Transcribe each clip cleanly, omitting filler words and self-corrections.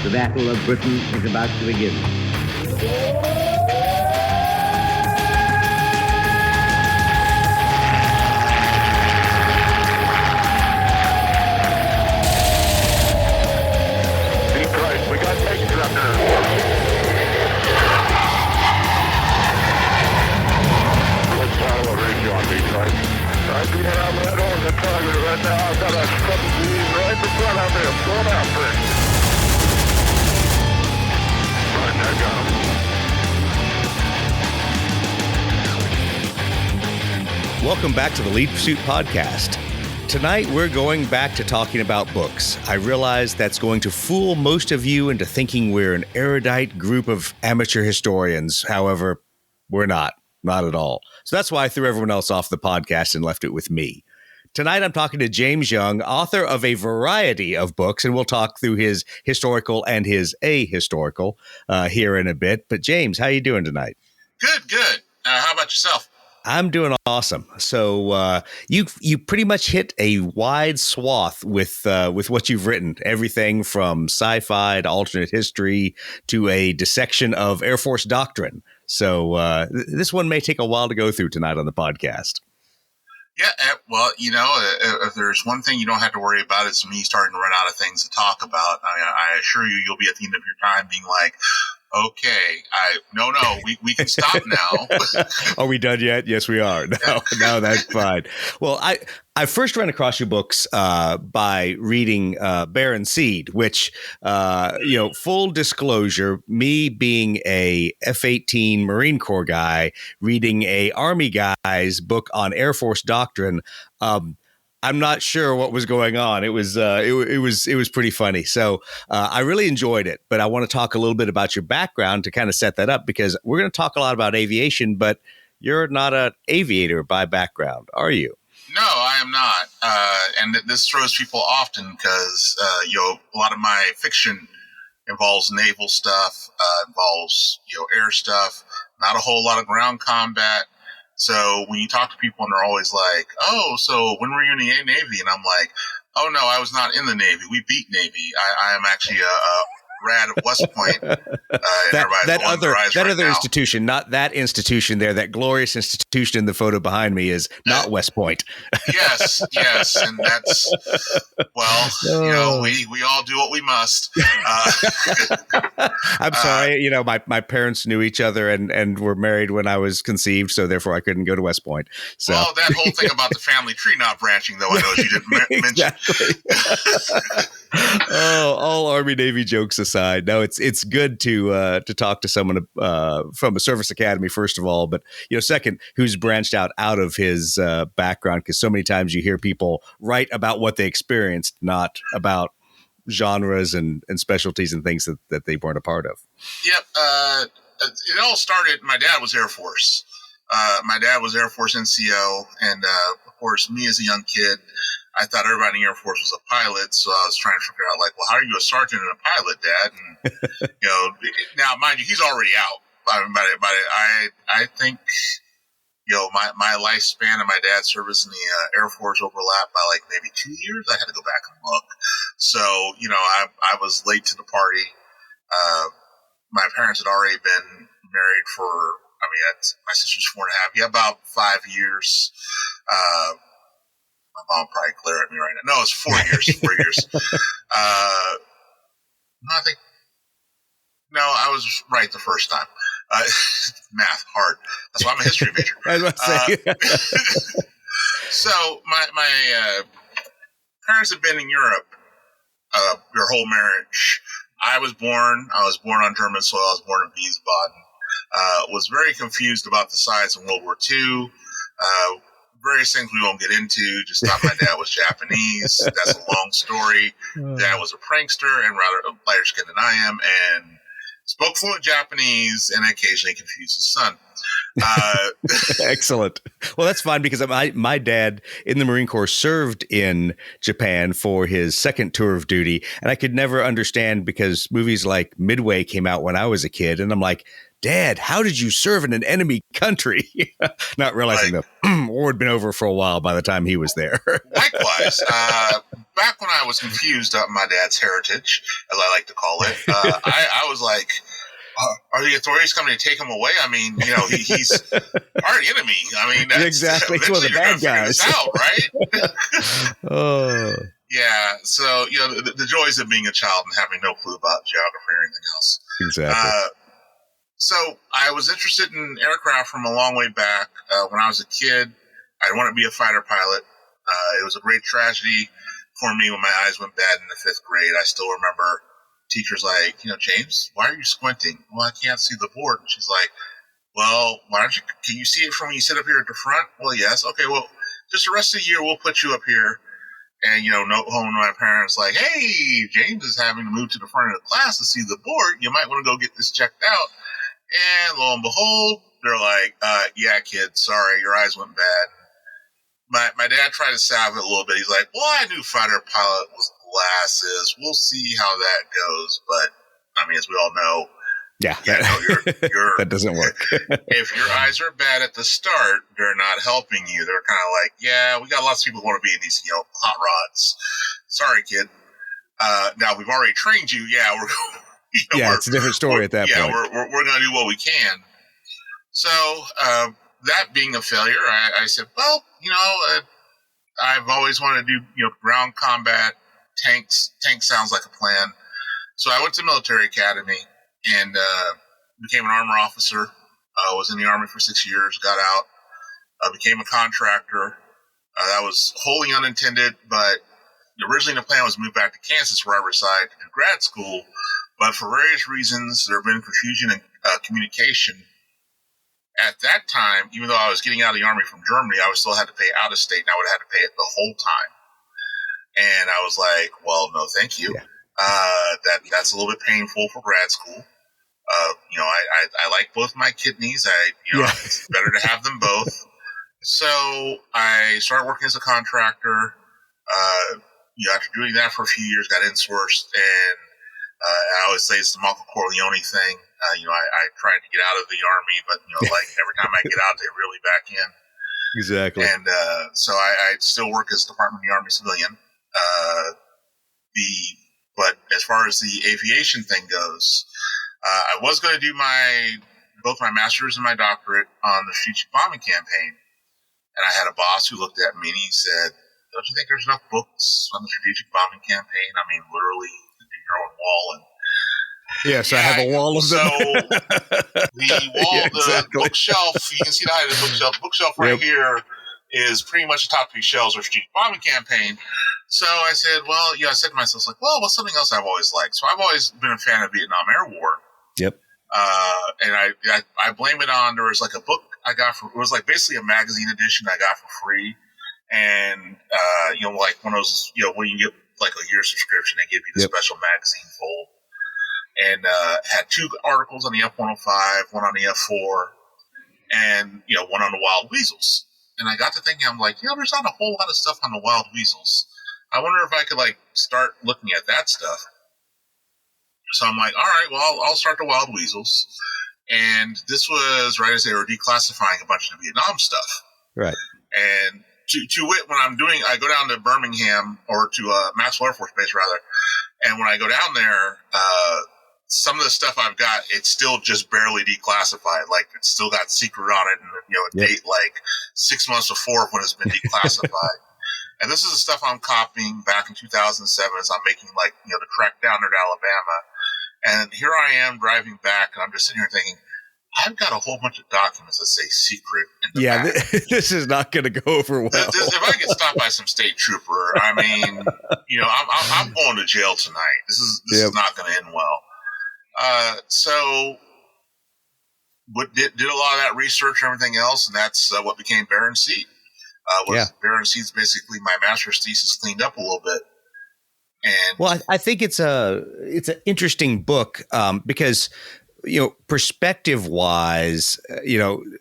The Battle of Britain is about to begin. Christ, we got extra up there. Let's follow a range on me, Christ. I'm doing out right on the target right now. I've got a couple of these right in front of me. I'm going out for it. Right, I got him. Welcome back to the Lead Pursuit Podcast. Tonight, we're going back to talking about books. I realize that's going to fool most of you into thinking we're an erudite group of amateur historians. However, we're not at all. So that's why I threw everyone else off the podcast and left it with me. Tonight, I'm talking to James Young, author of a variety of books, and we'll talk through his historical and his ahistorical here in a bit. But James, how you doing tonight? Good. How about yourself? I'm doing awesome. So you pretty much hit a wide swath with what you've written. Everything from sci-fi to alternate history to a dissection of Air Force doctrine. So this one may take a while to go through tonight on the podcast. Yeah, well, if there's one thing you don't have to worry about, it's me starting to run out of things to talk about. I assure you, you'll be at the end of your time being like, okay, we can stop now. Are we done yet? Yes, we are. No, that's fine. Well, I first ran across your books by reading Barren Seed, which, full disclosure, me being a F-18 Marine Corps guy, reading a Army guy's book on Air Force doctrine, I'm not sure what was going on. It was pretty funny. So I really enjoyed it. But I want to talk a little bit about your background to kind of set that up, because we're going to talk a lot about aviation, but you're not an aviator by background, are you? No, I am not. And this throws people often because, a lot of my fiction involves naval stuff, involves, air stuff, not a whole lot of ground combat. So when you talk to people and they're always like, oh, so when were you in the Navy? And I'm like, oh, no, I was not in the Navy. We beat Navy. I am actually a rad of West Point. That other institution, not that institution there, that glorious institution in the photo behind me is not West Point. Yes. And that's, well, we all do what we must. I'm sorry. My parents knew each other and were married when I was conceived. So therefore I couldn't go to West Point. So. Well, that whole thing about the family tree not branching, though, I know you didn't mention. All Army Navy jokes aside, no, it's good to talk to someone from a service academy, first of all, but second, who's branched out of his background, because so many times you hear people write about what they experienced, not about genres and specialties and things that they weren't a part of. Yep. It all started. My dad was Air Force. My dad was Air Force NCO, and of course, me as a young kid, I thought everybody in the Air Force was a pilot, so I was trying to figure out, how are you a sergeant and a pilot, Dad? And, now, mind you, he's already out. I think, my lifespan and my dad's service in the Air Force overlapped by, maybe 2 years. I had to go back and look. So, I was late to the party. My parents had already been married for, my sister's 4.5, about 5 years. My mom will probably glare at me right now. No, it's 4 years. 4 years. I was right the first time. Math, hard. That's why I'm a history major. I was about to say. So my parents had been in Europe their whole marriage. I was born on German soil. I was born in Wiesbaden. Was very confused about the sides in World War II. Various things we won't get into. Just thought my dad was Japanese. That's a long story. Dad was a prankster and rather lighter skinned than I am, and spoke fluent Japanese and occasionally confused his son. Excellent. Well, that's fine, because my dad in the Marine Corps served in Japan for his second tour of duty, and I could never understand, because movies like Midway came out when I was a kid, and I'm like, Dad, how did you serve in an enemy country? Not realizing that war had been over for a while by the time he was there. Likewise, back when I was confused about my dad's heritage, as I like to call it, I was like, are the authorities coming to take him away? I mean, he's our enemy. I mean, that's, exactly. It's one of the bad guys. Out, right? Oh. Yeah. So, the joys of being a child and having no clue about geography or anything else. Exactly. So I was interested in aircraft from a long way back. When I was a kid, I wanted to be a fighter pilot. It was a great tragedy for me when my eyes went bad in the 5th grade. I still remember teachers like, James, why are you squinting? Well, I can't see the board. And she's like, well, can you see it from when you sit up here at the front? Well, yes. Okay, well, just the rest of the year, we'll put you up here. And, note home to my parents like, hey, James is having to move to the front of the class to see the board. You might want to go get this checked out. And lo and behold, they're like, yeah, kid, sorry, your eyes went bad. My dad tried to salve it a little bit. He's like, well, I knew fighter pilot was glasses. We'll see how that goes. But, I mean, as we all know, that doesn't work. If your eyes are bad at the start, they're not helping you. They're kind of like, yeah, we got lots of people who want to be in these, hot rods. Sorry, kid. Now, we've already trained you. Yeah, it's a different story at that point. Yeah, we're going to do what we can. So, that being a failure, I said, well, I've always wanted to do, ground combat, tanks. Tanks sounds like a plan. So I went to military academy and became an armor officer. Was in the Army for 6 years, got out, became a contractor. That was wholly unintended, but originally the plan was to move back to Kansas, where I reside, to do grad school. But for various reasons, there have been confusion in communication. At that time, even though I was getting out of the Army from Germany, I still had to pay out of state, and I would have had to pay it the whole time. And I was like, well, no, thank you. Yeah. That's a little bit painful for grad school. I like both my kidneys. It's better to have them both. So I started working as a contractor. After doing that for a few years, got insourced, and I always say it's the Michael Corleone thing. I tried to get out of the Army, but like every time I get out, they reel me back in. Exactly. And so I still work as Department of the Army civilian. But as far as the aviation thing goes, I was going to do both my master's and my doctorate on the strategic bombing campaign. And I had a boss who looked at me and he said, don't you think there's enough books on the strategic bombing campaign? I mean, literally, your own wall. And yes, I have a wall of them. So the wall, the bookshelf, you can see the height of the bookshelf. The bookshelf right here is pretty much the top 3 shelves of strategic bombing campaign. So I said, I said to myself, what's something else I've always liked? So I've always been a fan of Vietnam Air War. Yep. And I blame it on, there was a book I got it was basically a magazine edition I got for free. And, one of those, when you get a year subscription, they give you the special magazine fold. And had 2 articles on the F-105, one on the F-4, and, one on the wild weasels. And I got to thinking, I'm like, there's not a whole lot of stuff on the wild weasels. I wonder if I could, start looking at that stuff. So I'm like, all right, well, I'll start the wild weasels. And this was right as they were declassifying a bunch of the Vietnam stuff. Right. And to wit, when I go down to Birmingham, or to Maxwell Air Force Base, rather, and when I go down there, some of the stuff I've got, it's still just barely declassified. It's still got secret on it, and a date 6 months before when it's been declassified. And this is the stuff I'm copying back in 2007 as I'm making the trek down there to Alabama. And here I am driving back, and I'm just sitting here thinking, I've got a whole bunch of documents that say secret in the back. This is not going to go over well. If I get stopped by some state trooper, I mean, I'm going to jail tonight. This is not going to end well. So did a lot of that research and everything else, and that's what became Bear and Seed. Bear and Seed's basically my master's thesis cleaned up a little bit. And I think it's an interesting book because perspective wise,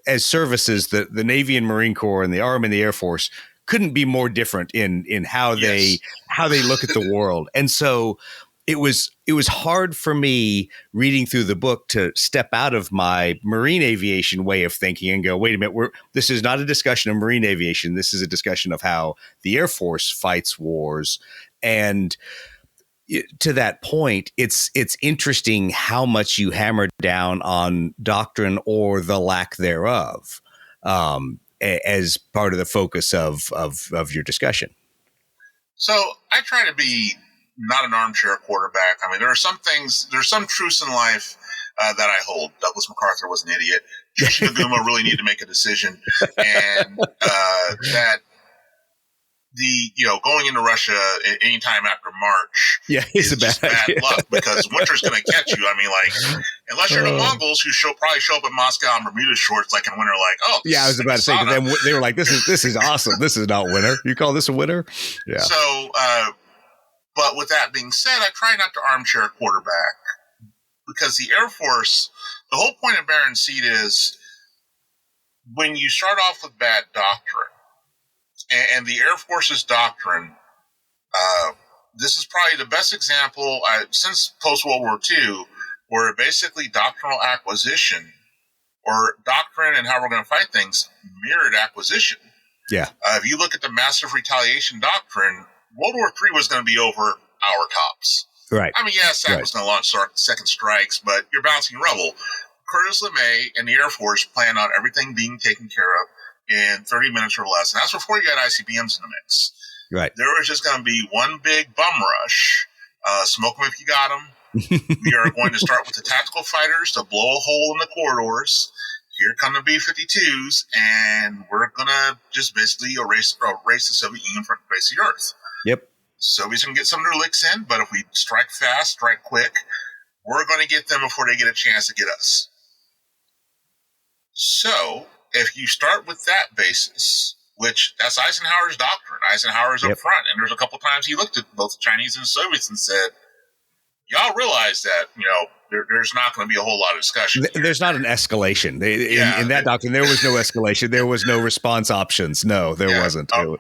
as services, the Navy and Marine Corps and the Army and the Air Force couldn't be more different in how they look at the world. And so it was hard for me reading through the book to step out of my marine aviation way of thinking and go, wait a minute, this is not a discussion of marine aviation. This is a discussion of how the Air Force fights wars. And to that point, it's interesting how much you hammer down on doctrine or the lack thereof as part of the focus of your discussion. So I try to be not an armchair quarterback. I mean, there's some truths in life that I hold. Douglas MacArthur was an idiot. Joshi Naguma really needed to make a decision, and that going into Russia anytime after March, is a just bad luck because winter's going to catch you. I mean, like, unless you're the Mongols who probably show up in Moscow in Bermuda shorts, like in winter, like, oh, yeah, I was about to say, but then they were like, this is awesome. This is not winter. You call this a winter? Yeah. So, but with that being said, I try not to armchair quarterback because the Air Force, the whole point of Baron Seed is when you start off with bad doctrine, and the Air Force's doctrine, this is probably the best example since post-World War II, where basically doctrinal acquisition or doctrine and how we're going to fight things mirrored acquisition. Yeah. If you look at the massive retaliation doctrine, World War III was going to be over our tops. Right. I mean, SAF was going to launch second strikes, but you're bouncing rubble. Curtis LeMay and the Air Force planned on everything being taken care of in 30 minutes or less. And that's before you got ICBMs in the mix. Right. There was just going to be one big bum rush. Smoke them if you got them. We are going to start with the tactical fighters to blow a hole in the corridors. Here come the B-52s, and we're going to just basically erase the Soviet Union from the face of the earth. Yep. Soviets can get some of their licks in, but if we strike fast, strike quick, we're going to get them before they get a chance to get us. So, if you start with that basis, which that's Eisenhower's doctrine, Eisenhower's up front, and there's a couple times he looked at both the Chinese and the Soviets and said, y'all realize that, there's not going to be a whole lot of discussion. There's not an escalation. In that doctrine, there was no escalation. There was no response options. No, there wasn't. Our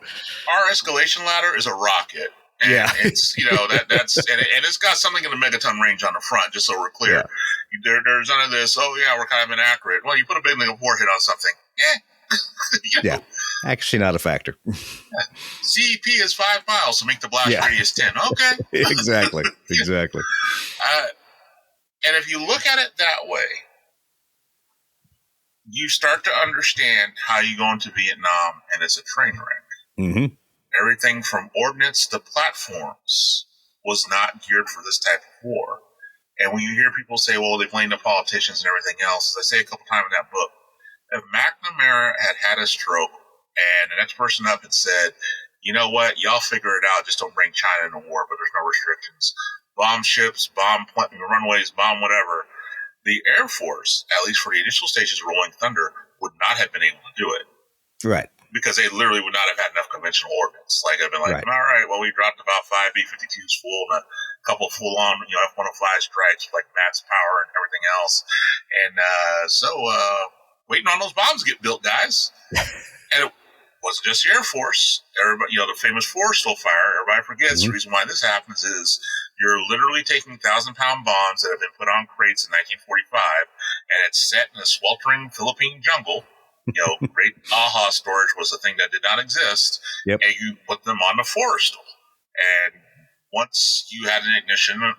escalation ladder is a rocket. And it's, that's, and it's got something in the megaton range on the front, just so we're clear. Yeah. There's none of this, we're kind of inaccurate. Well, you put a big warhead on something. Yeah. Actually not a factor. CEP is 5 miles, so make the blast radius 10. Okay. Exactly. And if you look at it that way, you start to understand how you go into Vietnam, and it's a train wreck. Mm-hmm. Everything from ordnance to platforms was not geared for this type of war. And when you hear people say, well, they blame the politicians and everything else, as I say a couple times in that book, if McNamara had a stroke and the next person up had said, you know what, y'all figure it out, just don't bring China into war, but there's no restrictions. Bomb ships, bomb runways, bomb whatever. The Air Force, at least for the initial stages of Rolling Thunder, would not have been able to do it. Right. Because they literally would not have had enough conventional ordnance. Like, I've been like, all right, well, we dropped about 5 B-52s full and a couple full-on, F-105 strikes, like max power and everything else. And waiting on those bombs to get built, guys. And it wasn't just the Air Force. Everybody, the famous Forrestal fire, everybody forgets. The reason why this happens is you're literally taking 1,000-pound bombs that have been put on crates in 1945, and it's set in a sweltering Philippine jungle. Great AHA storage was a thing that did not exist. Yep. And you put them on the Forrestal. And once you had an ignition, of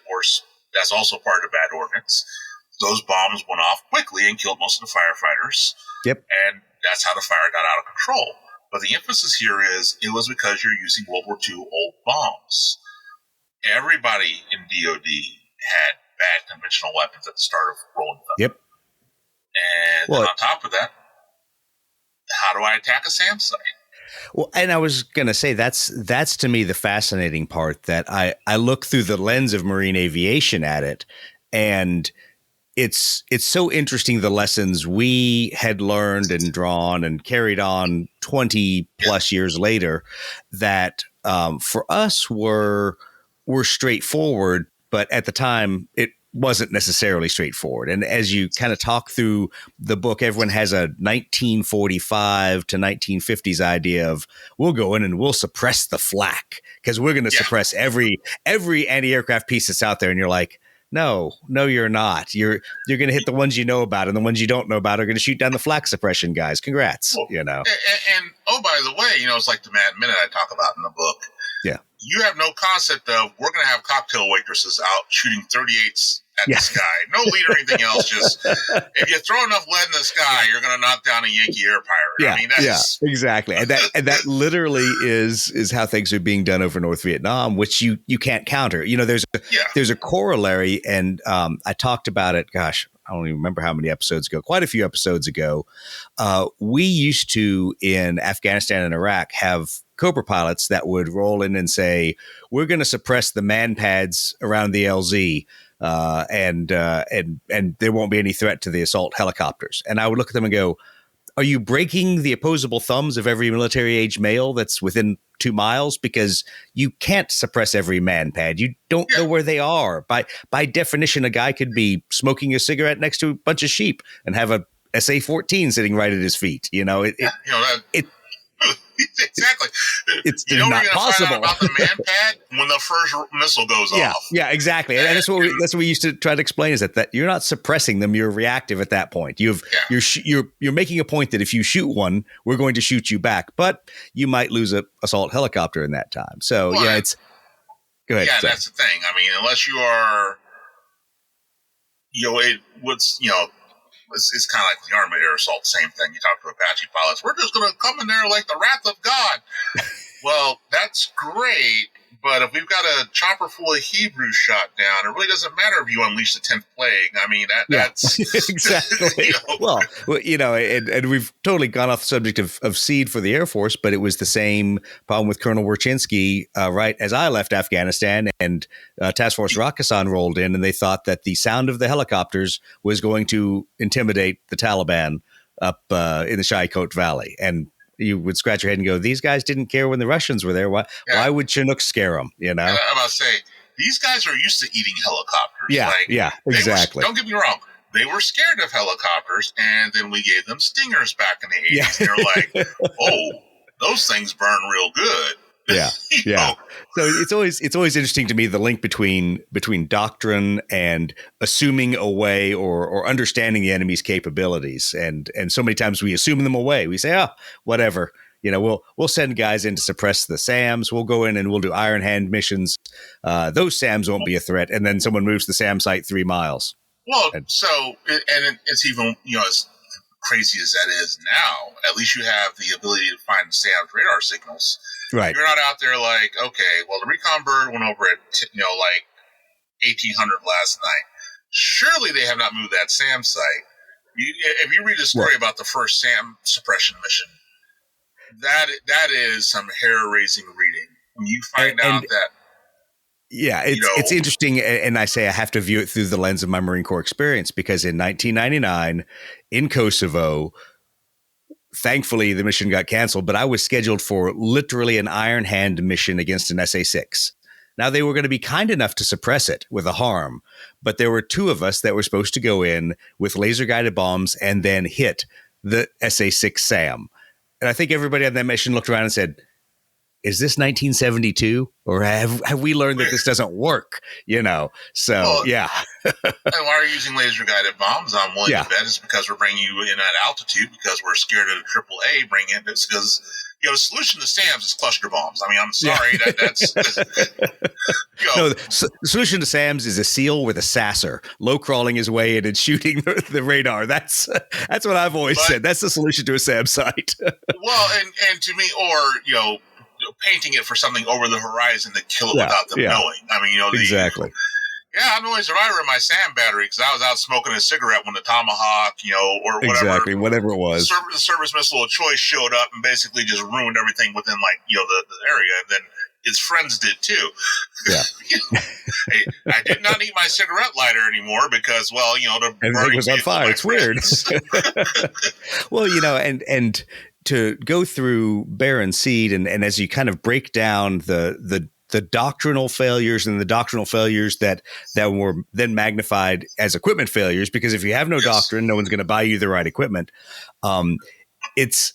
course, that's also part of bad ordnance. Those bombs went off quickly and killed most of the firefighters. Yep. And that's how the fire got out of control. But the emphasis here is it was because you're using World War II old bombs. Everybody in DOD had bad conventional weapons at the start of Rolling Thunder. Yep. And then on top of that, how do I attack a SAM site? Well, and I was going to say that's to me the fascinating part, that I look through the lens of marine aviation at it, and it's so interesting, the lessons we had learned and drawn and carried on 20 plus years later that for us were straightforward, but at the time wasn't necessarily straightforward. And as you kind of talk through the book, everyone has a 1945 to 1950s idea of we'll go in and we'll suppress the flak because we're going to suppress every anti-aircraft piece that's out there. And you're like, no, you're not. You're going to hit the ones you know about, and the ones you don't know about are going to shoot down the flak suppression guys. Congrats. Well, And oh, by the way, it's like the Mad Minute I talk about in the book. Yeah. You have no concept of we're going to have cocktail waitresses out shooting 38s at the sky. No lead or anything else. Just if you throw enough lead in the sky, you're going to knock down a Yankee air pirate. Yeah, I mean, that's exactly. And that literally is how things are being done over North Vietnam, which you can't counter. There's a corollary, and I talked about it. Gosh, I don't even remember how many episodes ago. Quite a few episodes ago, we used to in Afghanistan and Iraq have Cobra pilots that would roll in and say, "We're going to suppress the man pads around the LZ." And there won't be any threat to the assault helicopters. And I would look at them and go, are you breaking the opposable thumbs of every military age male that's within 2 miles? Because you can't suppress every man pad. You don't know where they are. By definition, a guy could be smoking a cigarette next to a bunch of sheep and have a SA-14 sitting right at his feet. Exactly. It's you know not you're possible. find out about the man pad when the first missile goes off. Yeah, exactly. And that's what we used to try to explain is that you're not suppressing them. You're reactive at that point. You're making a point that if you shoot one, we're going to shoot you back. But you might lose an assault helicopter in that time. So go ahead. Yeah, that's the thing. I mean, unless you are, it's kind of like the Army air assault, same thing. You talk to Apache pilots, we're just going to come in there like the wrath of God. Well, that's great, but if we've got a chopper full of Hebrews shot down, it really doesn't matter if you unleash the 10th plague. I mean, that's exactly. Well, and we've totally gone off the subject of SEAD for the Air Force, but it was the same problem with Colonel Werchinsky, right as I left Afghanistan, and Task Force Rakistan rolled in, and they thought that the sound of the helicopters was going to intimidate the Taliban up in the Shai-Kot Valley. And you would scratch your head and go, these guys didn't care when the Russians were there. Why would Chinook scare them? I'm about to say, these guys are used to eating helicopters. Yeah, exactly. Don't get me wrong. They were scared of helicopters, and then we gave them Stingers back in the 80s. Yeah. And they're like, oh, those things burn real good. Yeah. So it's always interesting to me, the link between doctrine and assuming away or understanding the enemy's capabilities. And so many times we assume them away. We say, whatever. We'll send guys in to suppress the SAMs. We'll go in and we'll do Iron Hand missions. Those SAMs won't be a threat. And then someone moves the SAM site 3 miles. Well, it's even, as crazy as that is now, at least you have the ability to find SAM's radar signals. Right. You're not out there like, okay, well, the recon bird went over at, 1800 last night. Surely they have not moved that SAM site. If you read the story about the first SAM suppression mission, that is some hair-raising reading. When you find out that... Yeah, it's interesting, and I say I have to view it through the lens of my Marine Corps experience, because in 1999, in Kosovo, thankfully the mission got canceled, but I was scheduled for literally an Iron Hand mission against an SA-6. Now, they were going to be kind enough to suppress it with a harm, but there were 2 of us that were supposed to go in with laser-guided bombs and then hit the SA-6 SAM. And I think everybody on that mission looked around and said, is this 1972, or have we learned that this doesn't work? So yeah. And why are you using laser guided bombs? I'm willing to bet it's because we're bringing you in at altitude because we're scared of AAA bringing it. It's because the solution to SAMs is cluster bombs. I mean, I'm sorry that's. No, the solution to SAMs is a SEAL with a sasser, low crawling his way in and shooting the radar. That's what I've always said. That's the solution to a SAM site. Well, and to me, or painting it for something over the horizon to kill it without them knowing. I mean, exactly. I'm the only survivor in my SAM battery because I was out smoking a cigarette when the Tomahawk, or whatever. Exactly, whatever it was. The service missile of choice showed up and basically just ruined everything within, the area. And then its friends did too. Yeah. I did not need my cigarette lighter anymore because, everything was on fire. It's weird. Well, and to go through Bear and Seed, and as you kind of break down the the doctrinal failures and the doctrinal failures that were then magnified as equipment failures, because if you have no doctrine, no one's going to buy you the right equipment. It's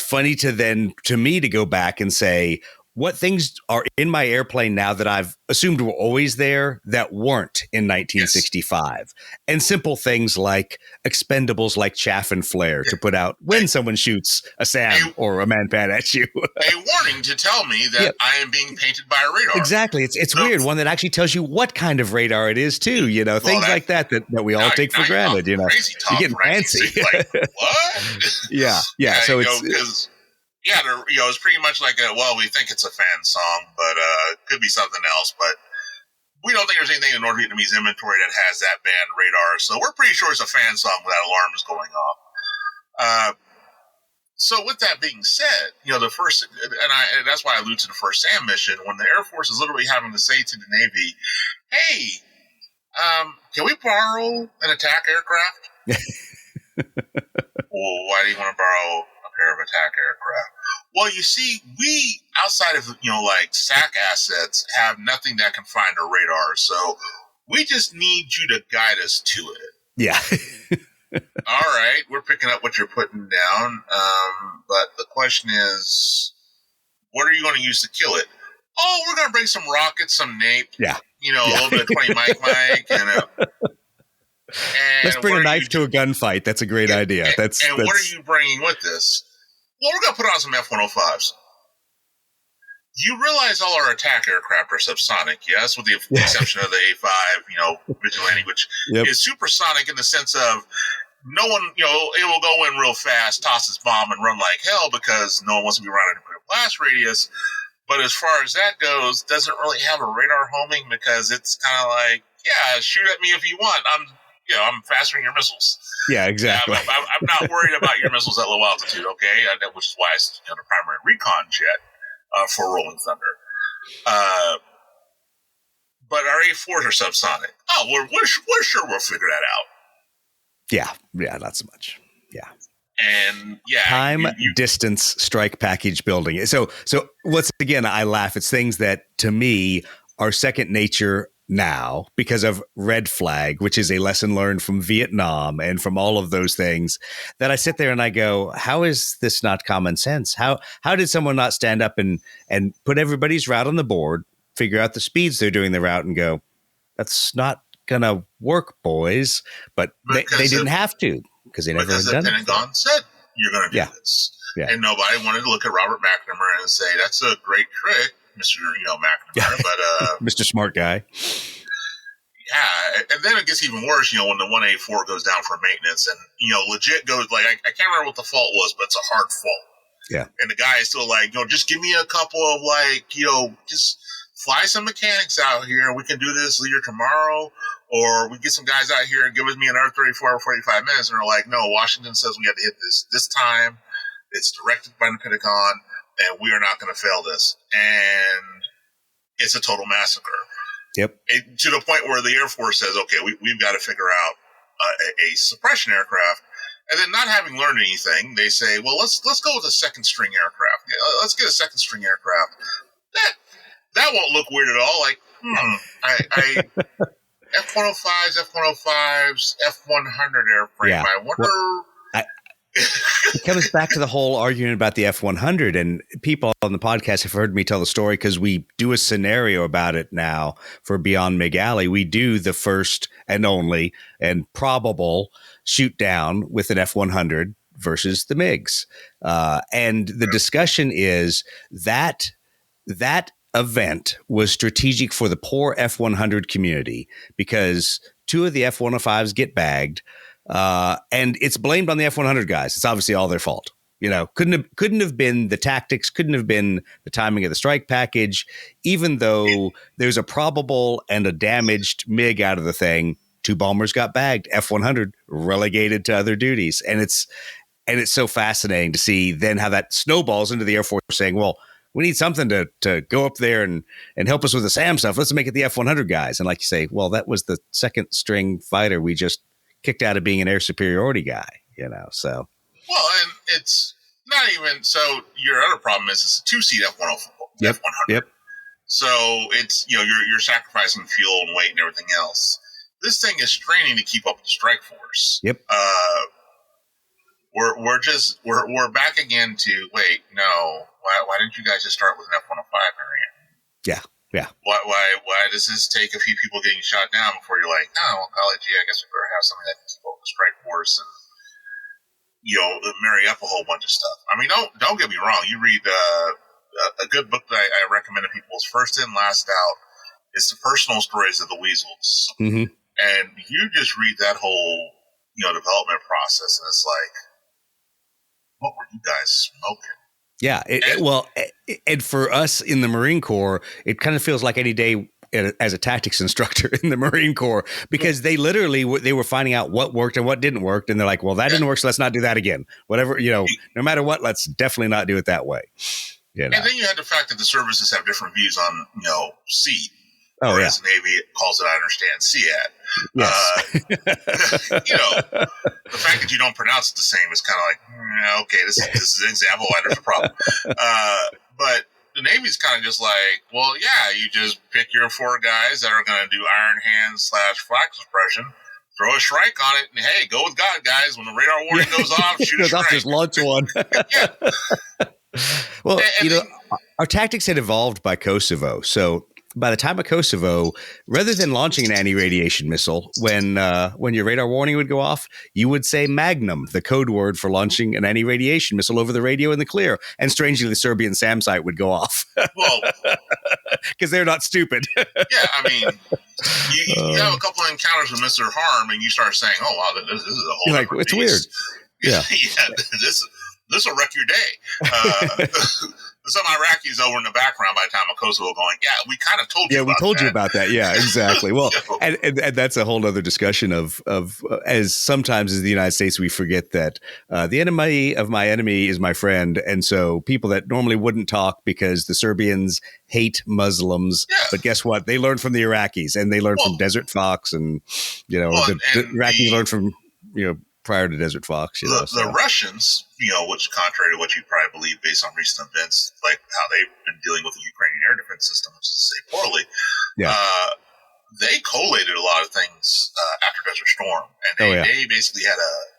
funny to me to go back and say, what things are in my airplane now that I've assumed were always there that weren't in 1965? And simple things like expendables like chaff and flare to put out when someone shoots a SAM or a man-pan at you. A warning to tell me that I am being painted by a radar. Exactly. It's weird. One that actually tells you what kind of radar it is too. Things like that we all take for granted. Crazy talk, you're getting fancy. Like, what? Yeah. So it's it's pretty much like we think it's a fan song, but it could be something else. But we don't think there's anything in North Vietnamese inventory that has that band radar. So we're pretty sure it's a fan song where that alarm is going off. So with that being said, the first, and that's why I allude to the first SAM mission, when the Air Force is literally having to say to the Navy, hey, can we borrow an attack aircraft? Well, why do you want to borrow a pair of attack aircraft? Well, you see, we, outside of, like SAC assets, have nothing that can find a radar. So we just need you to guide us to it. Yeah. All right. We're picking up what you're putting down. But the question is, what are you going to use to kill it? Oh, we're going to bring some rockets, some nape. Yeah. A little bit of 20 Mike, and let's bring a knife to a gunfight. That's a great idea. What are you bringing with this? Well, we're going to put on some F-105s. You realize all our attack aircraft are subsonic, yes, with the exception of the A-5, Vigilante, which is supersonic in the sense of no one, it will go in real fast, toss its bomb, and run like hell because no one wants to be around a nuclear blast radius. But as far as that goes, doesn't really have a radar homing because it's kind of like, shoot at me if you want. I'm faster than your missiles. Yeah, exactly. I'm not worried about your missiles at low altitude, okay? Which is why it's the primary recon jet for Rolling Thunder. But our A4s are subsonic. Oh, we're sure we'll figure that out. Yeah, not so much. Yeah. And time, distance, strike package building. So once again, I laugh. It's things that to me are second nature now because of Red Flag, which is a lesson learned from Vietnam and from all of those things, that I sit there and I go, how is this not common sense? How did someone not stand up and put everybody's route on the board, figure out the speeds they're doing the route and go, that's not going to work, boys. But they didn't have to because they never had done it. Because the Pentagon said, you're going to do this. Yeah. And nobody wanted to look at Robert McNamara and say, that's a great trick, Mr. McNamara, but Mr. Smart Guy. Yeah, and then it gets even worse, when the 1A4 goes down for maintenance and, legit goes, like, I can't remember what the fault was, but it's a hard fault. Yeah. And the guy is still like, just give me a couple of, just fly some mechanics out here and we can do this either tomorrow or we get some guys out here and give me another 34 or 45 minutes. And they're like, no, Washington says we have to hit this time. It's directed by the Pentagon, and we are not going to fail this. And it's a total massacre. Yep. To the point where the Air Force says, okay, we've got to figure out a suppression aircraft. And then not having learned anything, they say, well, let's go with a second string aircraft. Yeah, let's get a second string aircraft. That won't look weird at all. Like, F-105s, F-100 airframe. Yeah. I wonder... It comes back to the whole argument about the F-100, and people on the podcast have heard me tell the story because we do a scenario about it now for Beyond Mig Alley. We do the first and only and probable shoot down with an F-100 versus the MiGs. And the discussion is that event was strategic for the poor F-100 community because two of the F-105s get bagged. And it's blamed on the F-100 guys. It's obviously all their fault. Couldn't have been the tactics, couldn't have been the timing of the strike package, even though there's a probable and a damaged MiG out of the thing. Two bombers got bagged, F-100 relegated to other duties. And it's so fascinating to see then how that snowballs into the Air Force saying, well, we need something to go up there and help us with the SAM stuff. Let's make it the F-100 guys. And like you say, well, that was the second string fighter we just kicked out of being an air superiority guy, so. Well, and it's not even, so your other problem is it's a two-seat F-100. Yep. So it's, you're sacrificing fuel and weight and everything else. This thing is straining to keep up with the strike force. Yep. We're back again to wait. No, why didn't you guys just start with an F-105 variant? Yeah. Why does this take a few people getting shot down before you're like, oh, well, golly gee, I guess we better have something that can keep up with the strike force and marry up a whole bunch of stuff. I mean, don't get me wrong. You read a good book that I recommend to people is First In, Last Out. It's the personal stories of the Weasels, and you just read that whole development process, and it's like, what were you guys smoking? Yeah. And for us in the Marine Corps, it kind of feels like any day as a tactics instructor in the Marine Corps, because they were finding out what worked and what didn't work. And they're like, well, that didn't work, so let's not do that again. Whatever, no matter what, let's definitely not do it that way. And then you had the fact that the services have different views on, seed. Oh, or as the Navy calls it, I understand, SEAT. Yes. The fact that you don't pronounce it the same is kind of like, okay, this is an example why there's a problem. But the Navy's kind of just like, well, yeah, you just pick your 4 guys that are going to do iron hands / flag suppression, throw a Shrike on it, and hey, go with God, guys. When the radar warning goes off, shoot a Shrike. Just launch one. Well, our tactics had evolved by Kosovo. So by the time of Kosovo, rather than launching an anti-radiation missile, when your radar warning would go off, you would say Magnum, the code word for launching an anti-radiation missile over the radio in the clear. And strangely, the Serbian SAM site would go off. Well, because they're not stupid. Yeah, I mean, you have a couple of encounters with Mr. Harm, and you start saying, "Oh wow, this is a whole." Like, it's weird. Yeah, this will wreck your day. Some Iraqis over in the background by the time of Kosovo going, yeah, we kind of told you. Yeah, we told you about that. Yeah, exactly. Well, and that's a whole other discussion of as sometimes as the United States, we forget that the enemy of my enemy is my friend. And so people that normally wouldn't talk because the Serbians hate Muslims, but guess what? They learned from the Iraqis, and they learned from Desert Fox, and the Iraqis learned from prior to Desert Fox. The Russians, which contrary to what you probably believe based on recent events, like how they've been dealing with the Ukrainian air defense system, which is to say poorly, they collated a lot of things after Desert Storm, and they basically had a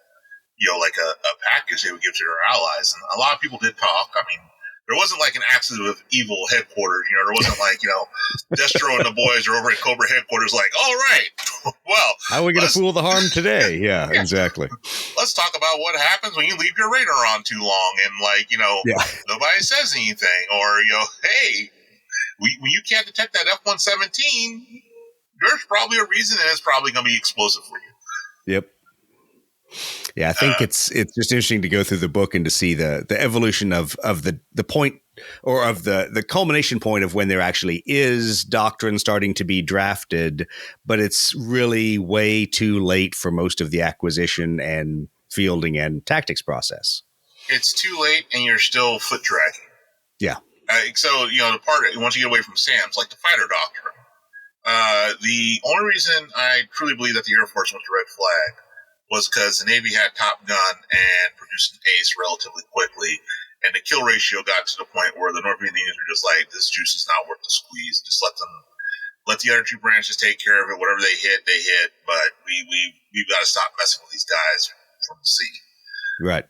package they would give to their allies, and a lot of people did talk. I mean, there wasn't like an axis of evil headquarters, there wasn't like, Destro and the boys are over at Cobra headquarters like, all right, well. How are we going to fool the Harm today? Yeah, exactly. Let's talk about what happens when you leave your radar on too long and nobody says anything, or, hey, when you can't detect that F-117, there's probably a reason, and it's probably going to be explosive for you. Yep. Yeah, I think it's just interesting to go through the book and to see the evolution of the point, or of the culmination point of when there actually is doctrine starting to be drafted, but it's really way too late for most of the acquisition and fielding and tactics process. It's too late, and you're still foot dragging. Yeah. So the part once you get away from SAMs, like the fighter doctrine, the only reason I truly believe that the Air Force went to red flag was because the Navy had Top Gun and produced an ace relatively quickly, and the kill ratio got to the point where the North Vietnamese were just like, this juice is not worth the squeeze. Just let the other 2 branches take care of it. Whatever they hit, but we've got to stop messing with these guys from the sea. Right.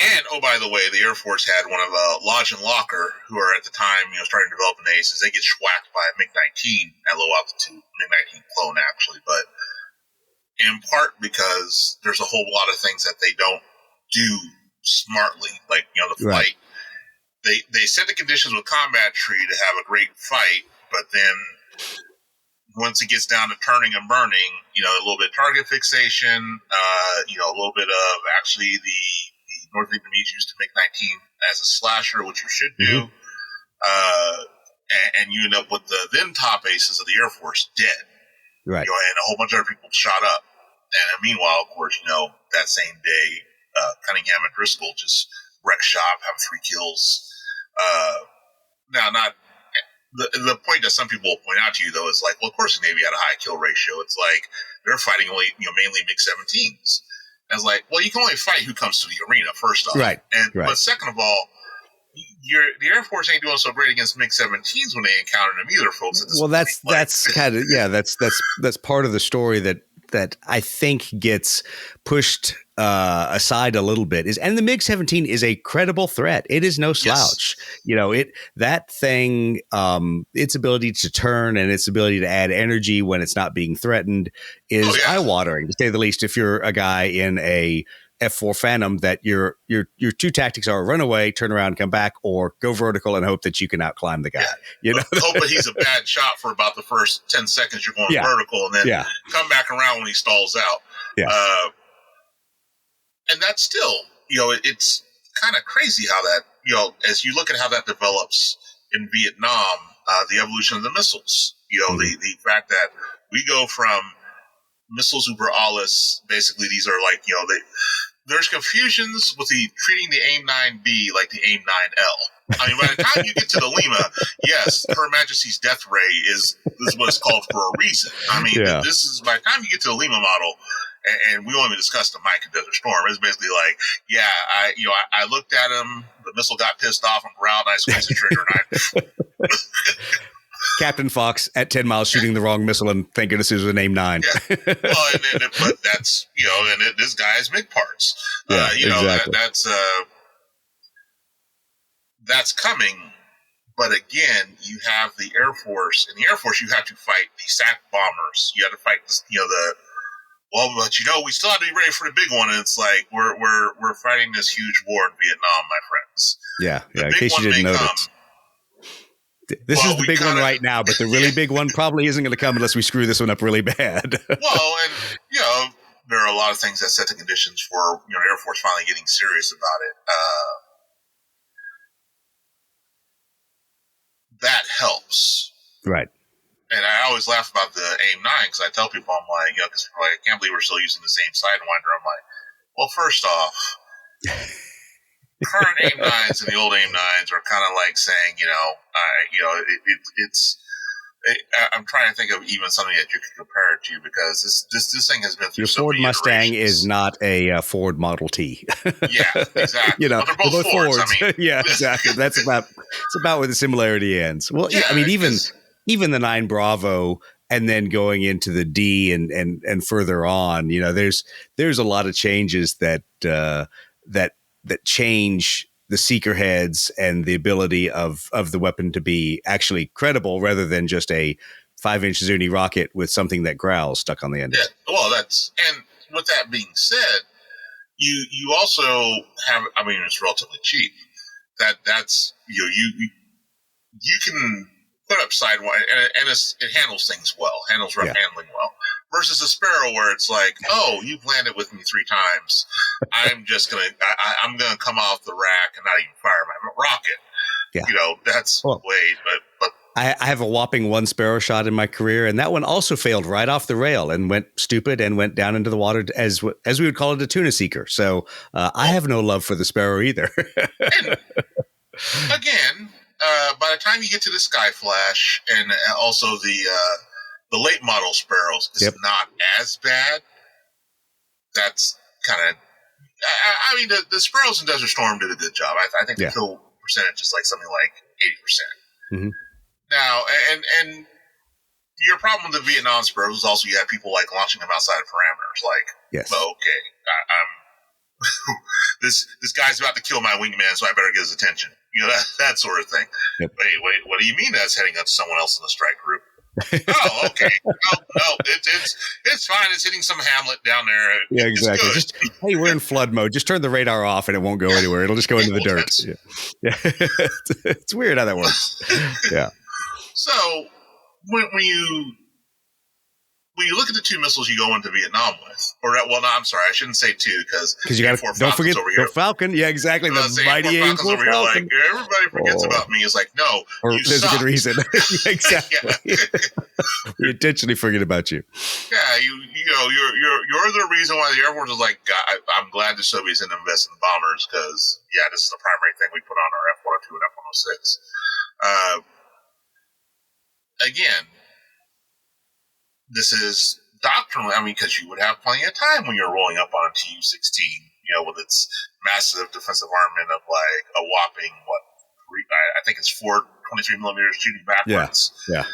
And, oh, by the way, the Air Force had one of Lodge and Locker, who are at the time, starting to develop an aces. They get schwacked by a MiG-19 at low altitude, MiG-19 clone, actually, but in part because there's a whole lot of things that they don't do smartly, like the flight. They set the conditions with combat tree to have a great fight, but then once it gets down to turning and burning, a little bit of target fixation, a little bit of actually the North Vietnamese used to make 19 as a slasher, which you should do, and you end up with the then top aces of the Air Force dead. Right. And a whole bunch of other people shot up. And meanwhile, of course, that same day, Cunningham and Driscoll just wreck shop, have 3 kills. Now, not the point that some people will point out to you, though, is like, well, of course, the Navy had a high kill ratio. It's like they're fighting only, mainly MiG-17s. And it's like, well, you can only fight who comes to the arena, first off. Right. But second of all, the Air Force ain't doing so great against MiG-17s when they encounter them either, folks. Well, that's kind of that's part of the story that I think gets pushed aside a little bit. And the MiG-17 is a credible threat. It is no slouch. Yes. That thing, its ability to turn and its ability to add energy when it's not being threatened is eye-watering, to say the least. If you're a guy in a F4 Phantom, that your two tactics are run away, turn around, come back, or go vertical and hope that you can outclimb the guy. Hope that he's a bad shot for about the first 10 seconds you're going vertical, and then come back around when he stalls out. And that's still, it's kind of crazy how that, as you look at how that develops in Vietnam, the evolution of the missiles, the fact that we go from missiles über alles, basically these are like, there's confusions with treating the AIM-9B like the AIM-9L. I mean, by the time you get to the Lima, yes, Her Majesty's Death Ray is what it's called for a reason. I mean, this is by the time you get to the Lima model, and we only discussed the Mike and Desert Storm. It's basically like, I looked at him, the missile got pissed off and growled, and I squeezed the trigger, and Captain Fox at 10 miles shooting the wrong missile, and thank goodness it was an AIM-9. Well, but that's, this guy has MiG parts. Exactly. That's coming. But again, you have the Air Force. In the Air Force, you have to fight the SAC bombers. You have to fight, but we still have to be ready for the big one. And it's like, we're fighting this huge war in Vietnam, my friends. Yeah. In case you didn't notice. This is the big one right now, but the really big one probably isn't going to come unless we screw this one up really bad. Well, and, there are a lot of things that set the conditions for, the Air Force finally getting serious about it. That helps. Right. And I always laugh about the AIM-9 because I tell people, I'm like, because I can't believe we're still using the same Sidewinder. I'm like, well, first off, current AIM-9s and the old AIM-9s are kind of like saying, I'm trying to think of even something that you could compare it to, because this thing has been through so many iterations. Your Ford Mustang is not a Ford Model T. Yeah, exactly. But they're both Fords. I mean, yeah, exactly. It's about where the similarity ends. Well, I mean, even the 9 Bravo, and then going into the D and further on, there's a lot of changes that change the seeker heads and the ability of the weapon to be actually credible rather than just a 5-inch Zuni rocket with something that growls stuck on the end. Yeah, well, and with that being said, you also have, I mean, it's relatively cheap. That's, you can put up Sidewinder, and it handles things well, handles rough handling well. Versus a Sparrow, where it's like, oh, you've landed with me 3 times. I'm just I'm gonna come off the rack and not even fire my rocket. Yeah, that's but I have a whopping 1 Sparrow shot in my career, and that one also failed right off the rail and went stupid and went down into the water as we would call it, a tuna seeker. So I have no love for the Sparrow either. And again, by the time you get to the Sky Flash and also the late model Sparrows is not as bad. That's kind of, I mean, the Sparrows in Desert Storm did a good job. I think the kill percentage is like something like 80%. Mm-hmm. Now, and your problem with the Vietnam Sparrows is also you have people like launching them outside of parameters. Like, well, okay, I'm this guy's about to kill my wingman, so I better get his attention. That sort of thing. Yep. Wait, what do you mean that's heading up to someone else in the strike group? Oh, okay. No, it's fine. It's hitting some hamlet down there. Yeah, exactly. Just, hey, we're in flood mode. Just turn the radar off, and it won't go anywhere. It'll just go into the dirt. Yeah. It's weird how that works. Yeah. So when you look at the 2 missiles you go into Vietnam with, I'm sorry, I shouldn't say 2 because you got don't forget the Falcon. Yeah, exactly. The mighty Falcons over here. Like, everybody forgets about me. It's like, no, there's a good reason. Exactly. We intentionally forget about you. Yeah, you're the reason why the Air Force is like, I'm glad the Soviets didn't invest in bombers because this is the primary thing we put on our F-102 and F-106. Again, this is doctrinal. I mean, because you would have plenty of time when you're rolling up on Tu-16, with its massive defensive armament of like a whopping, I think it's 4.23 millimeters shooting backwards. Yeah.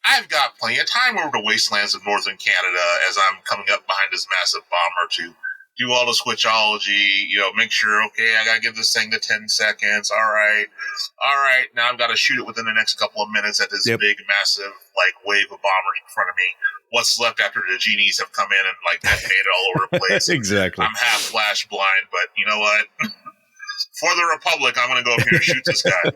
I've got plenty of time over the wastelands of northern Canada as I'm coming up behind this massive bomber to do all the switchology, make sure, okay, I got to give this thing to 10 seconds. All right. Now I've got to shoot it within the next couple of minutes at this big, massive, wave of bombers in front of me. What's left after the genies have come in and, detonated all over the place. Exactly. I'm half flash blind, but you know what? For the Republic, I'm going to go up here and shoot this guy.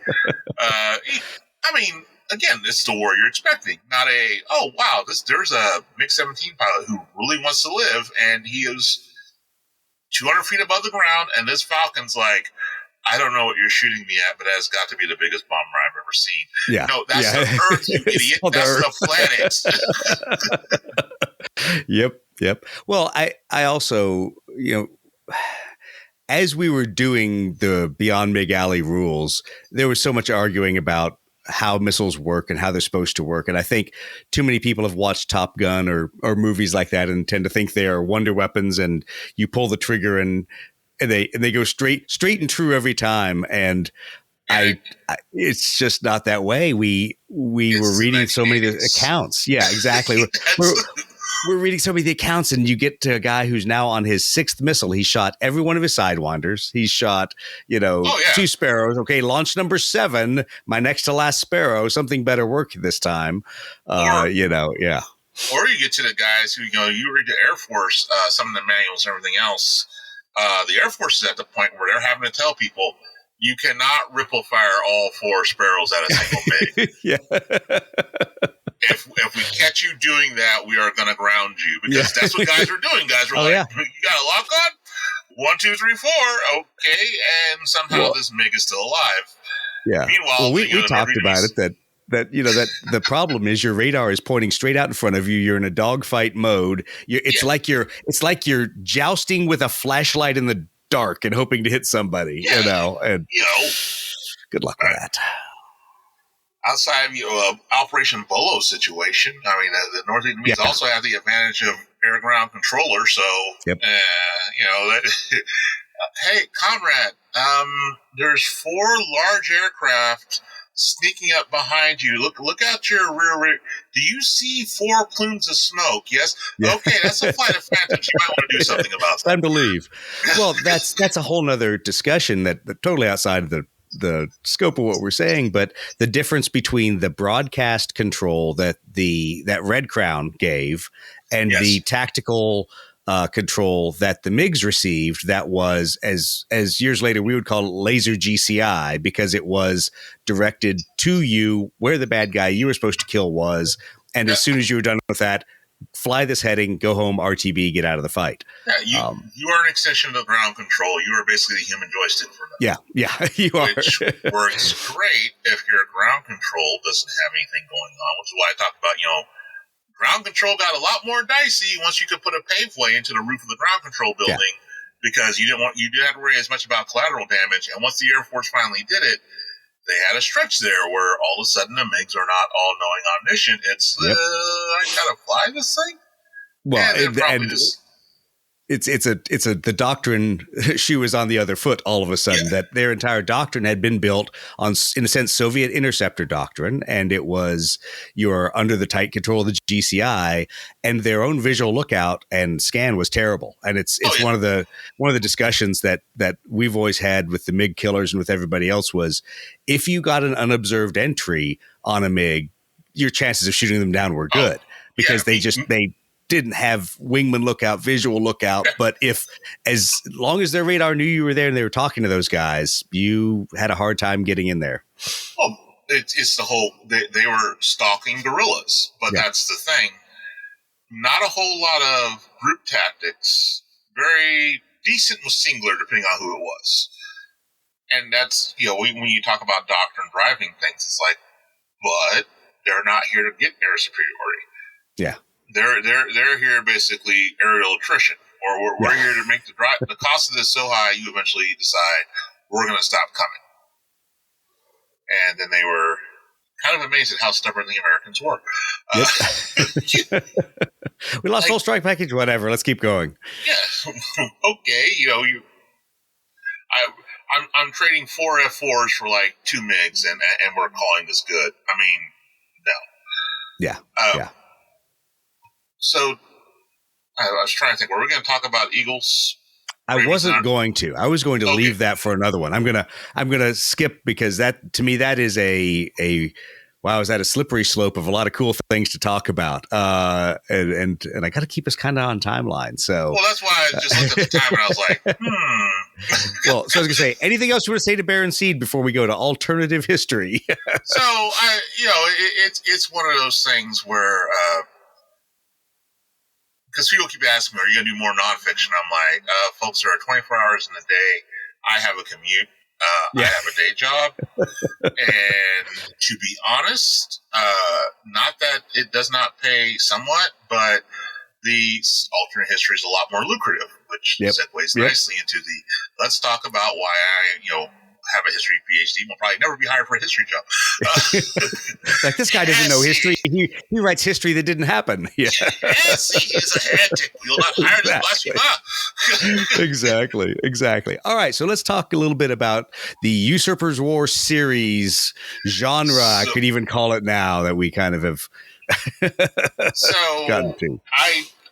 Again, it's the war you're expecting, not there's a MiG-17 pilot who really wants to live, and he is 200 feet above the ground, and this Falcon's like, I don't know what you're shooting me at, but that has got to be the biggest bomber I've ever seen. Yeah. No, that's the Earth, you idiot. That's the planet. Yep. Well, I also, as we were doing the Beyond MiG Alley rules, there was so much arguing about how missiles work and how they're supposed to work. And I think too many people have watched Top Gun or movies like that and tend to think they are wonder weapons, and you pull the trigger and they go straight and true every time. And it's just not that way. We were reading so many of the accounts. Yeah, exactly. We're reading so many of the accounts, and you get to a guy who's now on his 6th missile. He shot every one of his Sidewinders. He's shot, 2 Sparrows. Okay, launch number 7, my next to last Sparrow. Something better work this time. Or you get to the guys who, you read the Air Force, some of the manuals and everything else. The Air Force is at the point where they're having to tell people, you cannot ripple fire all 4 Sparrows at a single MiG. Yeah. If we catch you doing that, we are going to ground you, because that's what guys are doing. Guys are you got a lock on? 1, 2, 3, 4. Okay. And somehow this MiG is still alive. Yeah. Meanwhile, we talked about it that the problem is your radar is pointing straight out in front of you. You're in a dogfight mode. It's like you're jousting with a flashlight in the dark and hoping to hit somebody, and good luck with that. Outside of Operation Bolo situation, the North Vietnamese also have the advantage of air-ground controller. So, hey, comrade, there's 4 large aircraft sneaking up behind you. Look out your rear. Do you see 4 plumes of smoke? Yes. Yeah. Okay, that's a flight of phantoms. You might want to do something about that. Time to leave. Well, that's a whole nother discussion that totally outside of the scope of what we're saying, but the difference between the broadcast control that Red Crown gave and the tactical control that the MiGs received, that was, as years later we would call it, laser GCI, because it was directed to you where the bad guy you were supposed to kill was, and as soon as you were done with that, fly this heading, go home, RTB, get out of the fight. Yeah, you are an extension of ground control. You are basically the human joystick for them. Yeah, you are. Which works great if your ground control doesn't have anything going on, which is why I talked about, ground control got a lot more dicey once you could put a paveway into the roof of the ground control building, because you didn't have to worry as much about collateral damage. And once the Air Force finally did it, they had a stretch there where all of a sudden the MiGs are not all knowing omniscient. It's I gotta fly this thing. Well, it's the doctrine shoe is on the other foot all of a sudden, that their entire doctrine had been built on, in a sense, Soviet interceptor doctrine, and it was you're under the tight control of the GCI, and their own visual lookout and scan was terrible. And it's one of the discussions that we've always had with the MiG killers and with everybody else was, if you got an unobserved entry on a MiG, your chances of shooting them down were good, because they didn't have wingman lookout, visual lookout. But as long as their radar knew you were there and they were talking to those guys, you had a hard time getting in there. Well, it's the whole, they were stalking guerrillas, but that's the thing. Not a whole lot of group tactics. Very decent with singular, depending on who it was. And that's, when you talk about doctrine driving things, it's like, but they're not here to get air superiority. Yeah. They're here basically aerial attrition, or we're here to make the cost of this so high you eventually decide we're going to stop coming. And then they were kind of amazed at how stubborn the Americans were. We lost full strike package, whatever. Let's keep going. Yeah. Okay. I'm trading 4 F4s for like 2 MiGs, and we're calling this good. I mean, no. Yeah. Yeah. So I was trying to think. Were we going to talk about Eagles? I wasn't going to. I was going to leave that for another one. I'm gonna skip, because that, to me, that is a wow, is that a slippery slope of a lot of cool things to talk about. And I got to keep us kind of on timeline. So well, that's why I just looked at the time and I was like, Well, so I was gonna say, anything else you want to say to Baron Seed before we go to alternative history? So it's one of those things where. Because people keep asking me, are you going to do more nonfiction? I'm like, folks, there are 24 hours in a day. I have a commute. I have a day job. And to be honest, not that it does not pay somewhat, but the alternate history is a lot more lucrative, which segues nicely into the, let's talk about why I, have a history PhD. Will probably never be hired for a history job. Like, this guy doesn't know history. He writes history that didn't happen. Yeah. Yes, he is a heretic. We'll not hire this blasphemy. Exactly. All right, so let's talk a little bit about the Usurper's War series genre. I could even call it now, that we kind of have gotten to.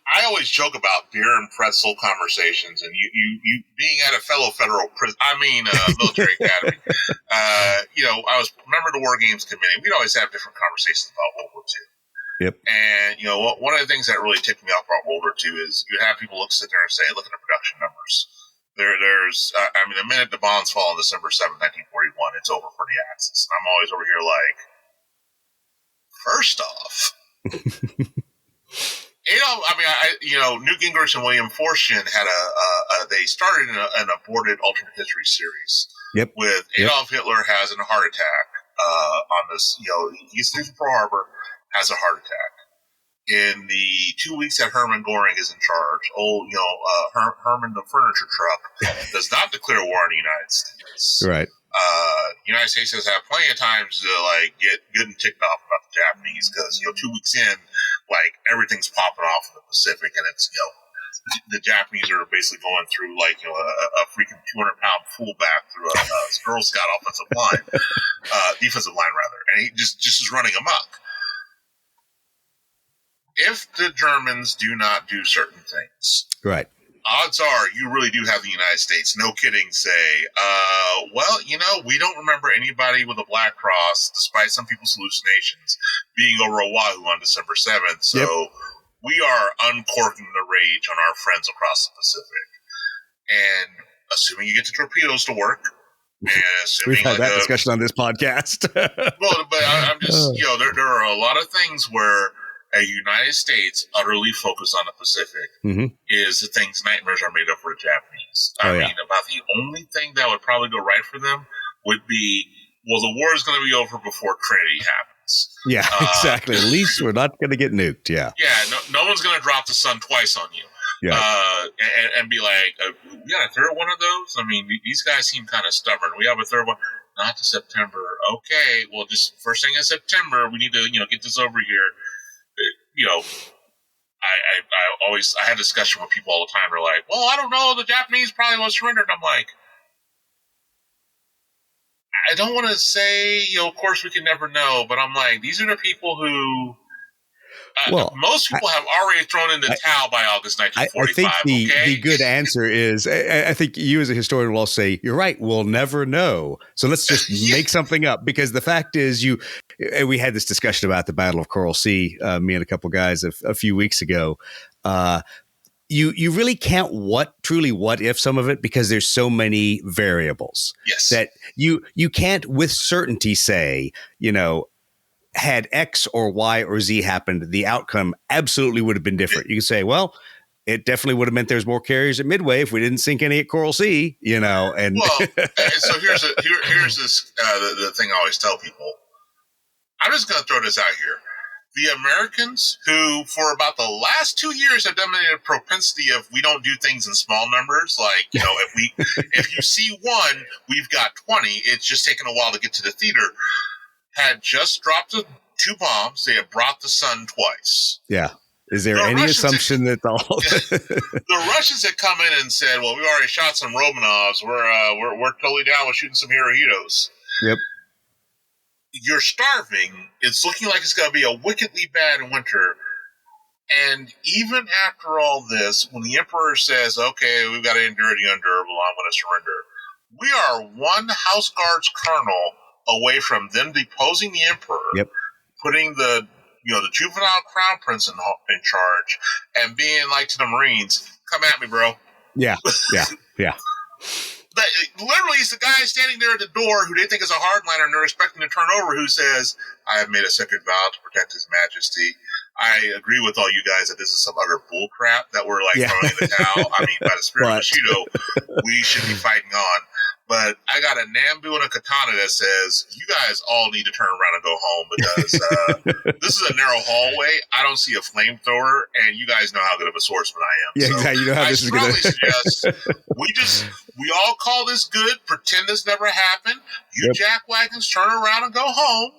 I always joke about beer and pretzel conversations, and you being at a fellow federal prison, military academy. I was a member of the Wargames committee. We'd always have different conversations about World War II. Yep. And one of the things that really ticked me off about World War II is you have people sit there and say, look at the production numbers. There's the minute the bombs fall on December 7th, 1941, it's over for the Axis. And I'm always over here like, first off. Newt Gingrich and William Forstchen had they started an aborted alternate history series. Yep. With Adolf Hitler has a heart attack on this, he's through Pearl Harbor, has a heart attack. In the 2 weeks that Hermann Goring is in charge, Herman the furniture truck does not declare war on the United States. Right. The United States has had plenty of times to get good and ticked off about the Japanese, because 2 weeks in, everything's popping off in the Pacific, and it's the Japanese are basically going through a freaking 200-pound fullback through a Girl Scout defensive line rather, and he just is running amok. If the Germans do not do certain things, right, odds are you really do have the United States, no kidding, say, we don't remember anybody with a Black Cross, despite some people's hallucinations, being over Oahu on December 7th. So we are uncorking the rage on our friends across the Pacific. And assuming you get the torpedoes to work, and assuming we've had that discussion on this podcast. Well, but I'm just, there are a lot of things where a United States utterly focused on the Pacific is the things nightmares are made of for the Japanese. I mean, about the only thing that would probably go right for them would be, well, the war is going to be over before Trinity happens. Yeah, exactly. At least we're not going to get nuked. Yeah. Yeah, no one's going to drop the sun twice on you. Yeah. And be like, we got a third one of those? I mean, these guys seem kind of stubborn. We have a third one. Not to September. Okay, well, just first thing in September, we need to, get this over here. I had a discussion with people all the time. They're like, well, I don't know, the Japanese probably won't surrender. And I'm like, I don't want to say, of course we can never know, but I'm like, these are the people who, most people have already thrown in the towel by August 1945. I think the good answer is, I think you as a historian will also say, you're right, we'll never know. So let's just make something up, because the fact is we had this discussion about the Battle of Coral Sea, me and a couple guys a few weeks ago. You really can't what if some of it, because there's so many variables that you can't with certainty say, had X or Y or Z happened, the outcome absolutely would have been different. You can say, well, it definitely would have meant there's more carriers at Midway if we didn't sink any at Coral Sea, and well, so here's this the thing I always tell people. I'm just going to throw this out here. The Americans, who for about the last 2 years have demonstrated a propensity of we don't do things in small numbers, like, if you see one, we've got 20. It's just taken a while to get to the theater. Had just dropped 2 bombs. They had brought the sun twice. Yeah. Is there The any Russians assumption that all the Russians had come in and said, "Well, we already shot some Romanovs. We're totally down with shooting some Hirohitos." Yep. You're starving. It's looking like it's going to be a wickedly bad winter. And even after all this, when the Emperor says, "Okay, we've got to endure the unendurable, I'm going to surrender," we are one House Guards colonel away from them deposing the Emperor, Yep. putting the juvenile crown prince in charge, and being like to the Marines, "Come at me, bro." Yeah. But literally, it's the guy standing there at the door who they think is a hardliner and they're expecting to turn over, who says, "I have made a sacred vow to protect His Majesty. I agree with all you guys that this is some utter bull crap that we're throwing in the towel. I mean, by the spirit of Bushido, we should be fighting on. But I got a Nambu and a katana that says, you guys all need to turn around and go home because this is a narrow hallway. I don't see a flamethrower, and you guys know how good of a swordsman I am. Yeah, so exactly. You know how this is going to suggest we all call this good, pretend this never happened. You jackwagons turn around and go home.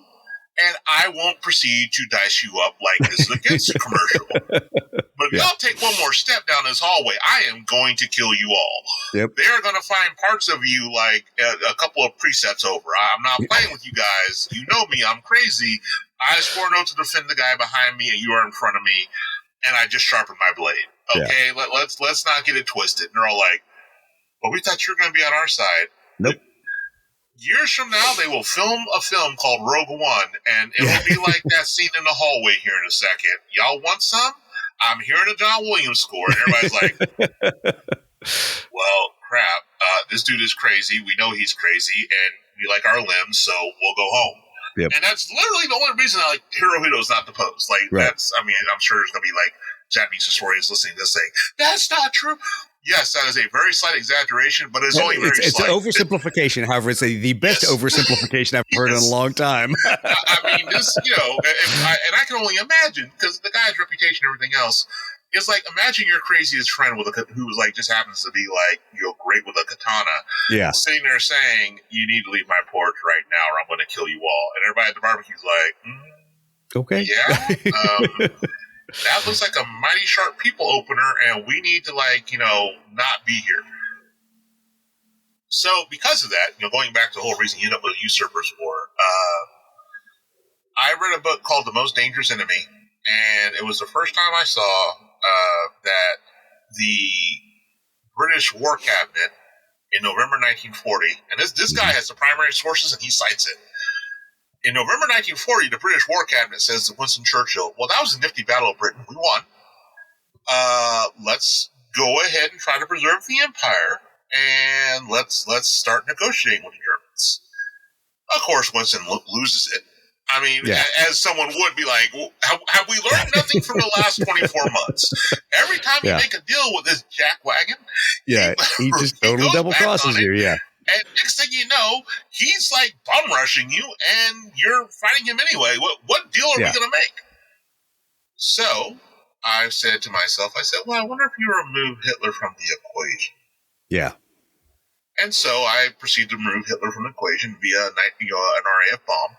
And I won't proceed to dice you up like this is a Genshin commercial. But if y'all take one more step down this hallway, I am going to kill you all. Yep. They are going to find parts of you like a couple of presets over. I'm not playing with you guys. You know me. I'm crazy. I swore an oath to defend the guy behind me, and you are in front of me. And I just sharpened my blade. Okay, let's not get it twisted. And they're all like, "Well, we thought you were going to be on our side." Nope. Years from now, they will film a film called Rogue One, and it'll be like that scene in the hallway here in a second. Y'all want some? I'm hearing a John Williams score, and everybody's like, "Well, crap, this dude is crazy. We know he's crazy, and we like our limbs, so we'll go home." Yep. And that's literally the only reason I like Hirohito's not deposed. Like, that's, I mean, I'm sure there's going to be like Japanese historians listening to this saying, "That's not true." Yes, that is a very slight exaggeration, but it's only very slight. It's an oversimplification. However, it's the best oversimplification I've heard in a long time. I mean, this, and I can only imagine, because the guy's reputation and everything else, is like, imagine your craziest friend who was like, just happens to be like, great with a katana. Sitting there saying, "You need to leave my porch right now or I'm going to kill you all." And everybody at the barbecue's like, okay. Yeah. That looks like a mighty sharp people opener, and we need to, not be here. So, because of that, going back to the whole reason you end up with Usurper's War, I read a book called The Most Dangerous Enemy, and it was the first time I saw that the British War Cabinet in November 1940, and this guy has the primary sources, and he cites it. In November 1940, the British War Cabinet says to Winston Churchill, "Well, that was a nifty battle of Britain. We won. Let's go ahead and try to preserve the empire, and let's start negotiating with the Germans." Of course, Winston loses it. I mean, as someone would be like, well, have we learned nothing from the last 24 months? Every time you make a deal with this jackwagon, he just totally double crosses you, And next thing you know, he's like bum rushing you, and you're fighting him anyway. What deal are we going to make? So I said to myself, well, I wonder if you remove Hitler from the equation. Yeah. And so I proceeded to remove Hitler from the equation via an RAF bomb.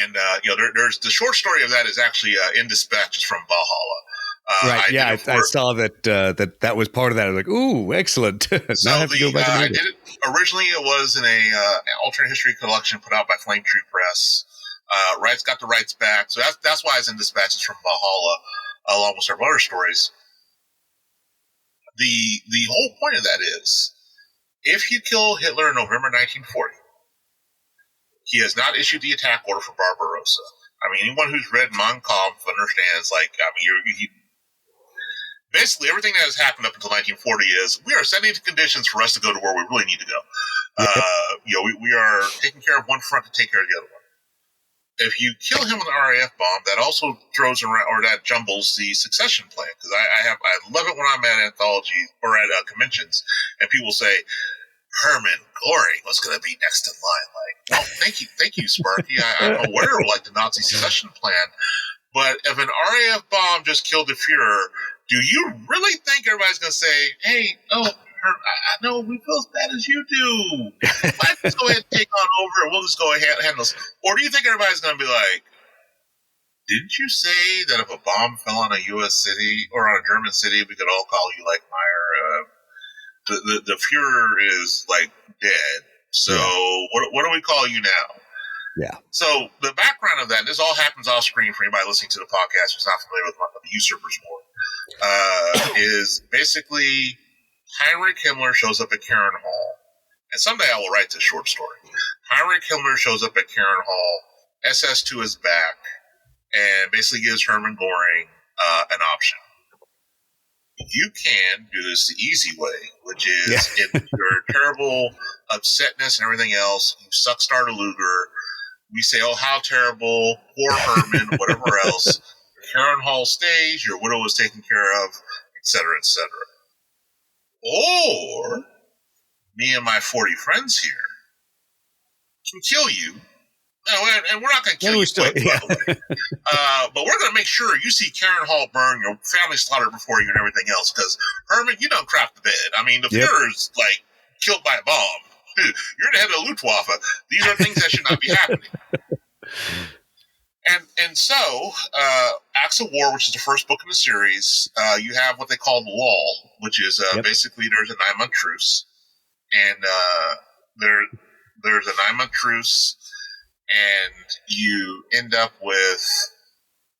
And there's the short story of that is actually in Dispatches from Valhalla. Right. I saw that was part of that. I was like, ooh, excellent. So I have to go back and I did it. Originally, it was in an alternate history collection put out by Flame Tree Press. Rights got the rights back. So that's why it's in Dispatches from Valhalla, along with several other stories. The whole point of that is, if you kill Hitler in November 1940, he has not issued the attack order for Barbarossa. I mean, anyone who's read Mein Kampf understands, basically everything that has happened up until 1940 is we are setting the conditions for us to go to where we really need to go. We are taking care of one front to take care of the other one. If you kill him with an RAF bomb, that also throws around, or that jumbles the succession plan. Because I love it when I'm at anthologies or at conventions, and people say, "Hermann Goring was going to be next in line." Like, oh, thank you, Sparky. I'm aware of the Nazi succession plan, but if an RAF bomb just killed the Fuhrer, do you really think everybody's going to say, "Hey, I know we feel as bad as you do. Let's just go ahead and take on over, and we'll just go ahead and handle this"? Or do you think everybody's going to be like, Didn't you say that if a bomb fell on a U.S. city or on a German city, we could all call you like Meyer? The Fuhrer is like dead. So what do we call you now? Yeah. So the background of that, this all happens off screen for anybody listening to the podcast who's not familiar with the Usurper's War, is basically Heinrich Himmler shows up at Karen Hall. And someday I will write this short story. Heinrich Himmler shows up at Karen Hall, SS to his back, and basically gives Hermann Göring an option. You can do this the easy way, which is in your terrible upsetness and everything else, you suck Star to Luger. We say, oh, how terrible, poor Herman, whatever else. Karen Hall stays, your widow is taken care of, etc., etc. Or, me and my 40 friends here can kill you. And we're not going to kill you, by the way. But we're going to make sure you see Karen Hall burn, your family slaughtered before you and everything else. Because, Herman, you don't crap the bed. I mean, the Fuhrer's, like, killed by a bomb. You're the head of the Luftwaffe. These are things that should not be happening. And so, Acts of War, which is the first book in the series, you have what they call the Lull, which is basically there's a 9-month truce. And there's a 9-month truce, and you end up with,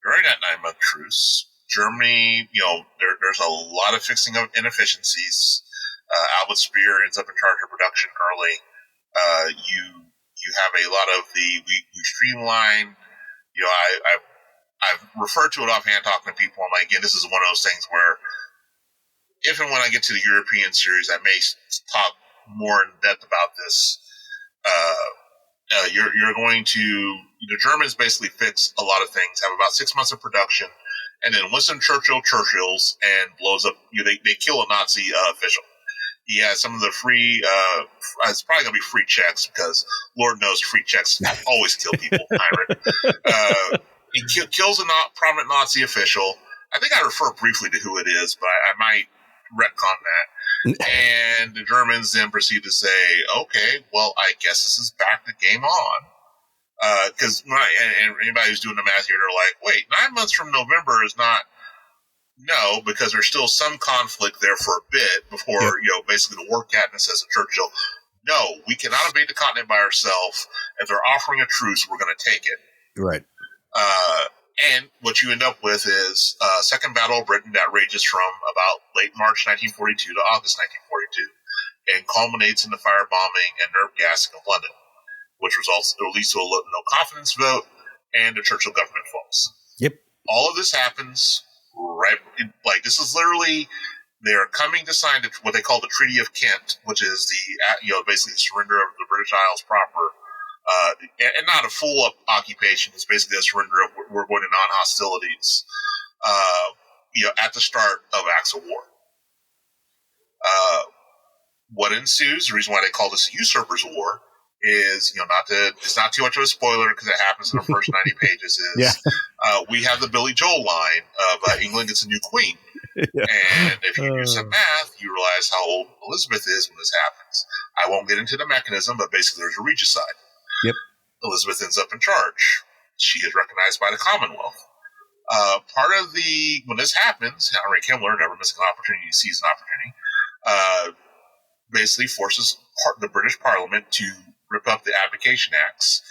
during that 9-month truce, Germany, there's a lot of fixing of inefficiencies. Albert Speer ends up in charge of production early. You have a lot of we streamline. I've referred to it offhand talking to people. I'm like, again, this is one of those things where if and when I get to the European series, I may talk more in depth about this. You're going to, the Germans basically fix a lot of things, have about 6 months of production, and then Winston Churchill's and blows up, they kill a Nazi official. He has some of the free, it's probably going to be free checks because Lord knows free checks always kill people, Heinrich. He kills a prominent Nazi official. I think I refer briefly to who it is, but I might retcon that. And the Germans then proceed to say, okay, well, I guess this is back to game on. Because and anybody who's doing the math here, they're like, wait, 9 months from November is not. No, because there's still some conflict there for a bit before, basically the war cabinet says to Churchill, no, we cannot invade the continent by ourselves. If they're offering a truce, we're going to take it. Right. And what you end up with is Second Battle of Britain that rages from about late March 1942 to August 1942 and culminates in the firebombing and nerve gassing of London, which leads to a no confidence vote, and the Churchill government falls. Yep. All of this happens right, this is literally, they're coming to sign what they call the Treaty of Kent, which is basically the surrender of the British Isles proper, and not a full occupation. It's basically a surrender of we're going to non-hostilities, at the start of Acts of War. What ensues, the reason why they call this a Usurper's War, is, it's not too much of a spoiler because it happens in the first 90 pages, we have the Billy Joel line of England gets a new queen. And if you do some math, you realize how old Elizabeth is when this happens. I won't get into the mechanism, but basically there's a regicide. Yep. Elizabeth ends up in charge. She is recognized by the Commonwealth. When this happens, Heinrich Himmler, never missing an opportunity, sees an opportunity, basically forces the British Parliament to rip up the Abdication Acts.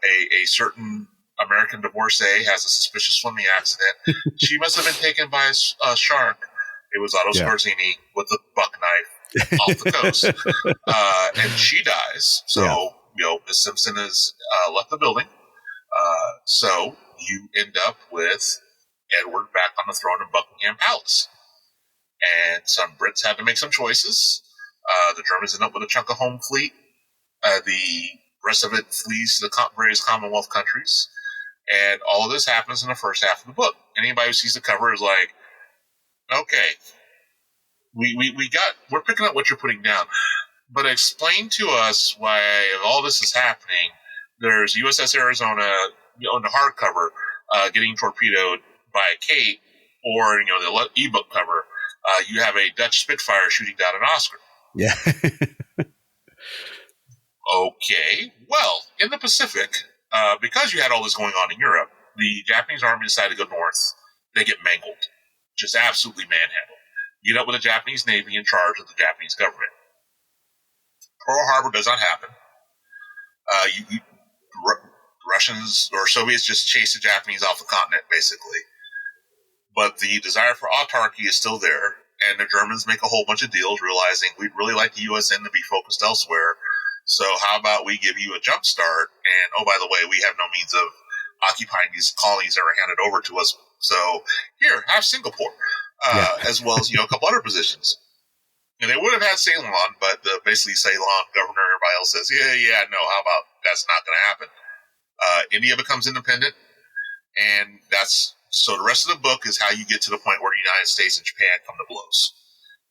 A certain American divorcee has a suspicious swimming accident. She must have been taken by a shark. It was Otto Scorzini with a buck knife off the coast. And she dies. So, Miss Simpson has left the building. So you end up with Edward back on the throne in Buckingham Palace. And some Brits had to make some choices. The Germans end up with a chunk of home fleet. The rest of it flees to the various Commonwealth countries. And all of this happens in the first half of the book. Anybody who sees the cover is like, okay, we're picking up what you're putting down. But explain to us why all this is happening. There's USS Arizona on the hardcover getting torpedoed by a Kate, or the ebook cover, you have a Dutch Spitfire shooting down an Oscar. Yeah. Okay. Well, in the Pacific, because you had all this going on in Europe, the Japanese army decide to go north, they get mangled, just absolutely manhandled. You get up with the Japanese Navy in charge of the Japanese government. Pearl Harbor does not happen. Russians or Soviets just chase the Japanese off the continent, basically. But the desire for autarky is still there, and the Germans make a whole bunch of deals, realizing we'd really like the USN to be focused elsewhere. So how about we give you a jump start? And, oh, by the way, we have no means of occupying these colonies that were handed over to us. So here, have Singapore, as well as, a couple other positions. And they would have had Ceylon, but basically Ceylon, governor, everybody else says, no, how about that's not going to happen. India becomes independent, and so the rest of the book is how you get to the point where the United States and Japan come to blows.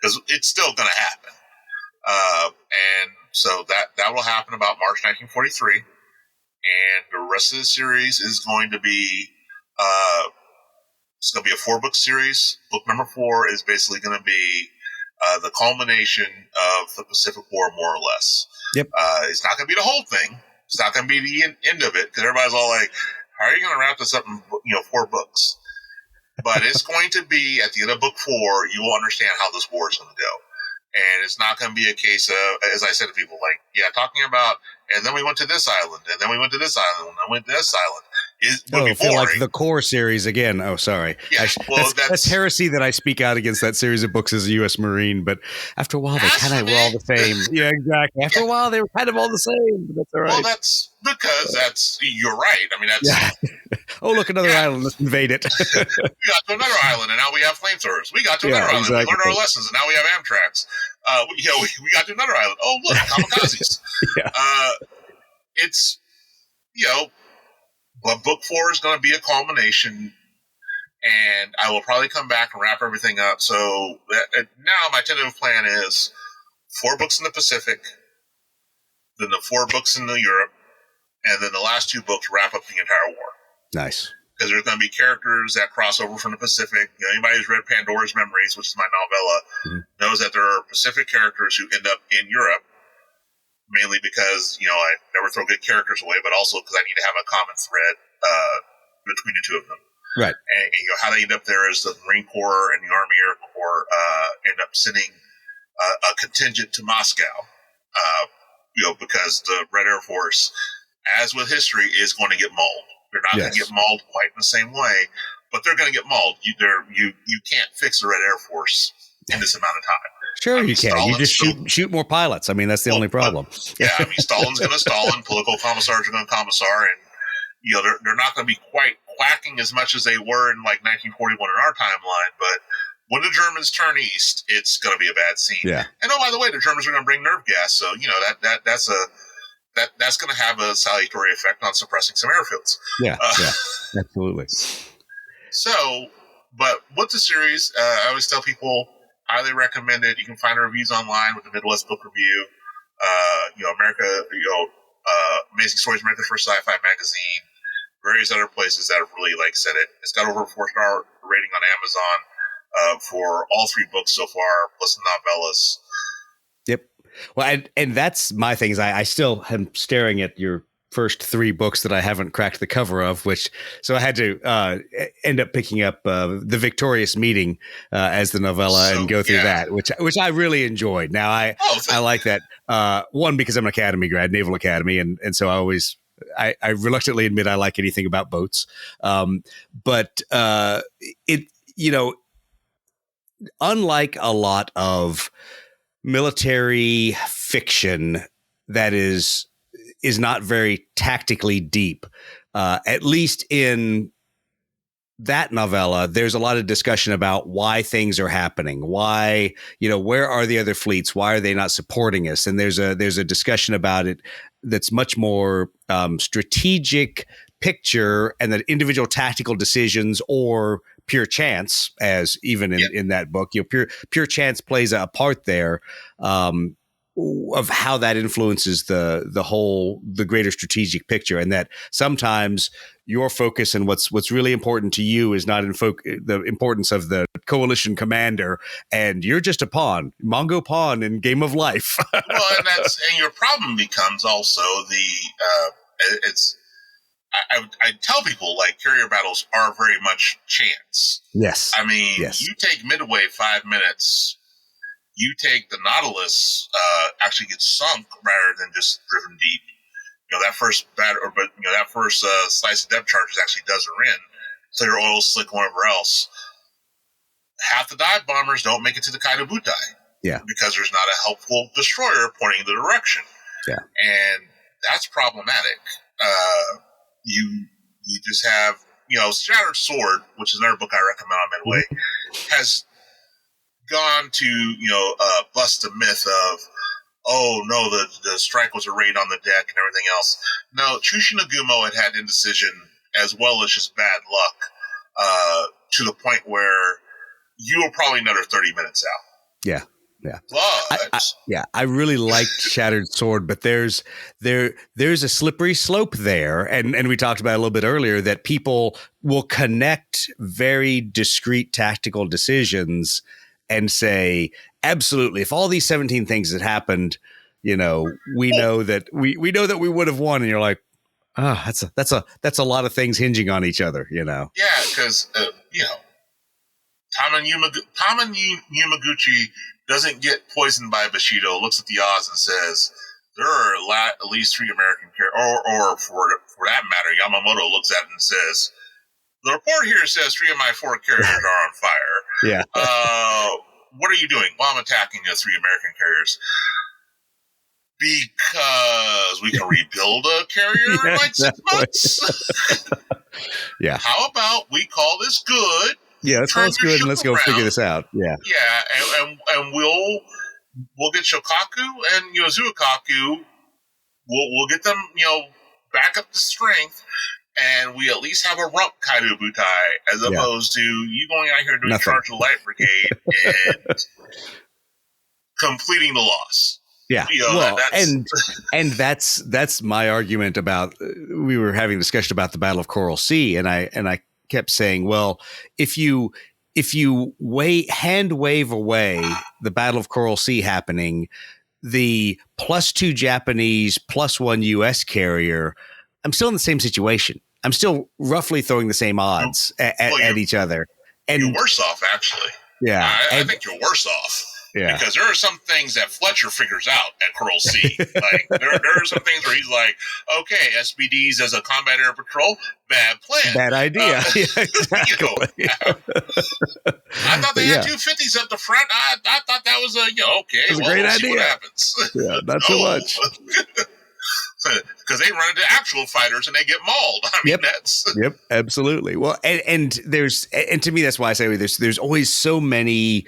Because it's still going to happen. And so that will happen about March 1943. And the rest of the series is going to be it's going to be a 4-book series. Book number 4 is basically going to be the culmination of the Pacific War, more or less. Yep. It's not going to be the whole thing. It's not going to be the end of it, because everybody's all like, how are you going to wrap this up in 4 books? But it's going to be, at the end of book 4, you will understand how this war is going to go. And it's not going to be a case of, as I said to people, talking about, and then we went to this island, and then we went to this island, and then we went to this island. It would be boring. Like the core series again. Oh, sorry. Yeah, that's heresy that I speak out against that series of books as a U.S. Marine. But after a while, they kind of were all the same. Yeah, exactly. After a while, they were kind of all the same. But that's all right. Well, that's because you're right. I mean, that's. Yeah. Oh, look, another island. Let's invade it. We got to another island, and now we have flamethrowers. We got to another island. We learned our lessons, and now we have Amtraks. We got to another island. Oh, look, kamikazes. It's, but book 4 is going to be a culmination, and I will probably come back and wrap everything up. So now my tentative plan is 4 books in the Pacific, then the 4 books in Europe, and then the last 2 books wrap up the entire war. Nice. Because there's going to be characters that cross over from the Pacific. Anybody who's read Pandora's Memories, which is my novella, knows that there are Pacific characters who end up in Europe, mainly because, I never throw good characters away, but also because I need to have a common thread between the 2 of them. Right. And how they end up there is the Marine Corps and the Army Air Corps end up sending a contingent to Moscow, because the Red Air Force, as with history, is going to get mauled. They're not going to get mauled quite in the same way, but they're going to get mauled. You can't fix the Red Air Force in this amount of time. Sure, you can. You just shoot more pilots. I mean, that's the only problem. Stalin's going to Stalin. Political commissars are going to commissar, and they're not going to be quite quacking as much as they were in 1941 in our timeline. But when the Germans turn east, it's going to be a bad scene. Yeah. And by the way, the Germans are going to bring nerve gas, so that's going to have a salutary effect on suppressing some airfields. Yeah, absolutely. So, but with the series, I always tell people, highly recommend it. You can find reviews online with the Midwest Book Review, Amazing Stories, America's First Sci-Fi Magazine, various other places that have really said it. It's got over a 4-star rating on Amazon for all 3 books so far, plus the novellas. Yep. Well, and that's my thing is I still am staring at your first 3 books that I haven't cracked the cover of, so I had to end up picking up The Victorious Meeting as the novella and go through that, which I really enjoyed. Now I like that one because I'm an Academy grad, Naval Academy, and so I reluctantly admit I like anything about boats, but unlike a lot of military fiction that is not very tactically deep. At least in that novella, there's a lot of discussion about why things are happening. Why, where are the other fleets? Why are they not supporting us? And there's a discussion about it that's much more strategic picture, and that individual tactical decisions or pure chance, as even in that book, pure chance plays a part there. Of how that influences the greater strategic picture, and that sometimes your focus and what's really important to you is not the importance of the coalition commander, and you're just a pawn, Mongo pawn in Game of Life. Well, and your problem becomes also I tell people, like, carrier battles are very much chance. Yes. I mean, Yes. you take Midway 5 minutes, you take the Nautilus actually gets sunk rather than just driven deep. That first slice of depth charges actually does her in. Clear oil slick, whatever else. Half the dive bombers don't make it to the Kaido Butai. Yeah. Because there's not a helpful destroyer pointing the direction. Yeah. And that's problematic. You just have, Shattered Sword, which is another book I recommend on Midway, has gone to, bust the myth of, oh no, the strike was a raid on the deck and everything else. No, Chushi Nagumo had indecision as well as just bad luck, to the point where you were probably another 30 minutes out. Yeah. Yeah. But I really liked Shattered Sword, but there's a slippery slope there, and we talked about it a little bit earlier, that people will connect very discrete tactical decisions and say, absolutely, if all these 17 things had happened, we know that we would have won, and you're like, that's a lot of things hinging on each other, Yeah, because Taman Yamaguchi doesn't get poisoned by Bushido, looks at the odds and says, there are at least 3 American characters, or for that matter, Yamamoto looks at it and says, the report here says 3 of my 4 carriers are on fire. Yeah. What are you doing? Well, I'm attacking the 3 American carriers. Because we can rebuild a carrier in like 6 months? Yeah. How about we call this good? Yeah, let's call this good and let's go figure this out. Yeah. Yeah, and we'll get Shokaku and Zuikaku. We'll get them, back up to strength, and we at least have a rump Kaido Butai, as opposed to you going out here doing Charge of the Light Brigade and completing the loss. Yeah, that's my argument about. We were having a discussion about the Battle of Coral Sea, and I kept saying, well, if you hand wave away the Battle of Coral Sea happening, the +2 Japanese, +1 U.S. carrier, I'm still in the same situation. I'm still roughly throwing the same odds at each other. And you're worse off, actually. Yeah. I think you're worse off. Yeah. Because there are some things that Fletcher figures out at Coral Sea. Like there are some things where he's like, okay, SBDs as a combat air patrol, bad plan. Bad idea. Yeah, exactly. I thought they had 250s up the front. I thought that was okay. It was a great idea. See what happens. Yeah, not so much. Because they run into actual fighters and they get mauled. I mean, Yep, absolutely. Well, and to me, that's why I say there's always so many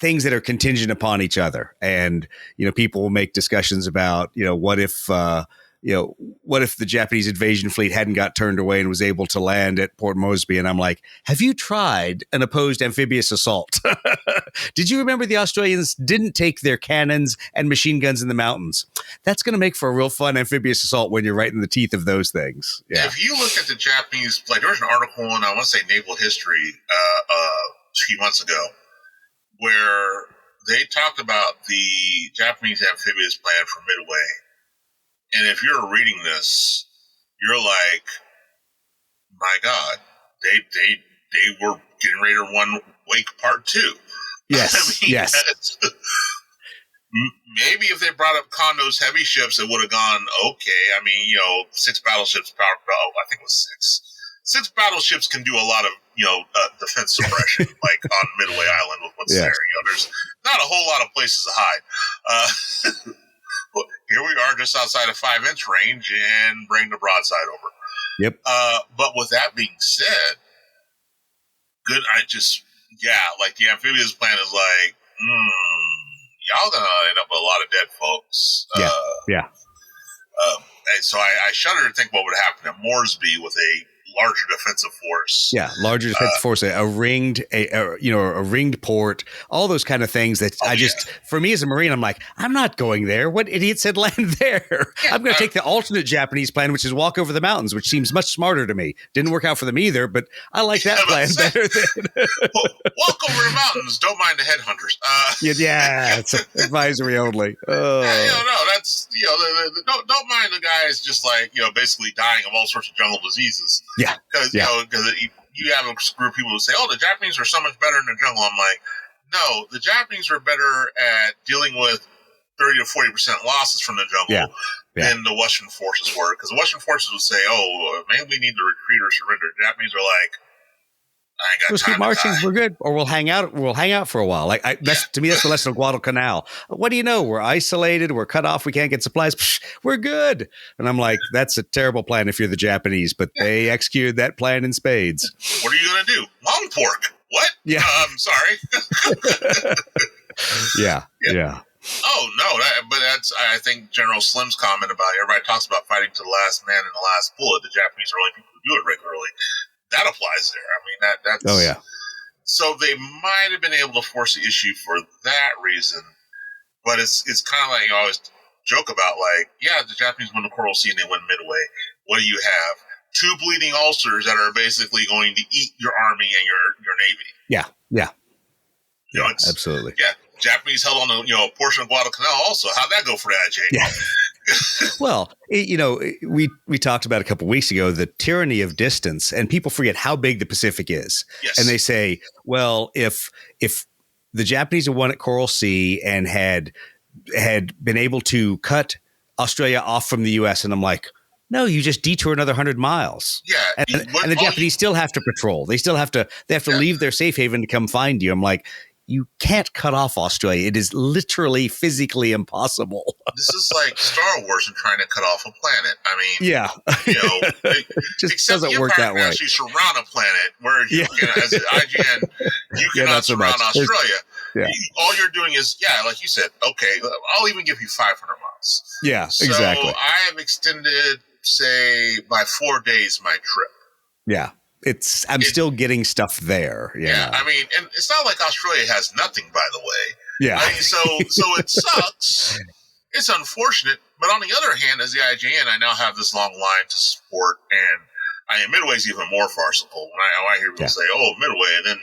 things that are contingent upon each other, and people will make discussions about what if the Japanese invasion fleet hadn't got turned away and was able to land at Port Moresby, and I'm like, have you tried an opposed amphibious assault? Did you remember the Australians didn't take their cannons and machine guns in the mountains? That's going to make for a real fun amphibious assault when you're right in the teeth of those things. Yeah. If you look at the Japanese, like there was an article in, I want to say, Naval History a few months ago, where they talked about the Japanese amphibious plan for Midway. And if you're reading this, you're like, my God, they were getting ready to run Wake Part 2. Yes, yes. Maybe if they brought up Kondo's heavy ships, it would have gone okay. I mean, 6 battleships, I think it was 6. 6 battleships can do a lot of, defense suppression, like on Midway Island with what's there. There's not a whole lot of places to hide. Here we are just outside of 5-inch range and bring the broadside over. Yep. But with that being said, like the amphibious plan is like, y'all gonna end up with a lot of dead folks. Yeah. And so I shudder to think what would happen at Moresby with a larger defensive force. Yeah, larger defensive force, a ringed port, all those kind of things that for me as a Marine, I'm like, I'm not going there. What idiot said land there? I'm going to take the alternate Japanese plan, which is walk over the mountains, which seems much smarter to me. Didn't work out for them either, but I like that plan better than walk over the mountains. Don't mind the headhunters. It's advisory only. Oh. That's don't mind the guys just like basically dying of all sorts of jungle diseases. Yeah, because you have a group of people who say, "Oh, the Japanese are so much better in the jungle." I'm like, no, the Japanese are better at dealing with 30 to 40% losses from the jungle than the Western forces were. Because the Western forces would say, "Oh, maybe we need to retreat or surrender." The Japanese are like, I ain't got Let's time keep marching. to die. We're good, or we'll hang out. We'll hang out for a while. To me, that's the lesson of Guadalcanal. What do you know? We're isolated. We're cut off. We can't get supplies. Psh, we're good. And I'm like, that's a terrible plan if you're the Japanese, but they executed that plan in spades. What are you going to do? Long pork. What? Yeah. I'm sorry. Yeah. Oh no, but that's I think General Slim's comment about everybody talks about fighting to the last man and the last bullet. The Japanese are only people who do it regularly. That applies there. I mean, that's. Oh, yeah. So they might have been able to force the issue for that reason, but it's kind of like you always joke about, like, the Japanese win the Coral Sea and they win Midway. What do you have? 2 bleeding ulcers that are basically going to eat your army and your navy. Yeah. Absolutely. Yeah. Japanese held on to a portion of Guadalcanal also. How'd that go for that, Jay? Yeah. Well, we talked about a couple of weeks ago the tyranny of distance, and people forget how big the Pacific is. Yes. And they say, well, if the Japanese had won at Coral Sea and had been able to cut Australia off from the U.S., and I'm like, no, you just detour another 100 miles. Yeah, and the Japanese still have to patrol. They have to leave their safe haven to come find you. I'm like, you can't cut off Australia. It is literally physically impossible. This is like Star Wars and trying to cut off a planet. I mean, it just doesn't work that way. Actually surround a planet, whereas as an IGN, you cannot surround Australia. Yeah. All you're doing is, like you said, okay, I'll even give you 500 miles. Yeah, exactly. So I have extended, say, by 4 days my trip. Yeah. I'm still getting stuff there. Yeah. I mean, and it's not like Australia has nothing, by the way. Yeah. So it sucks. It's unfortunate. But on the other hand, as the IGN, I now have this long line to support. And Midway's even more farcical. When I hear people say, oh, Midway, and then,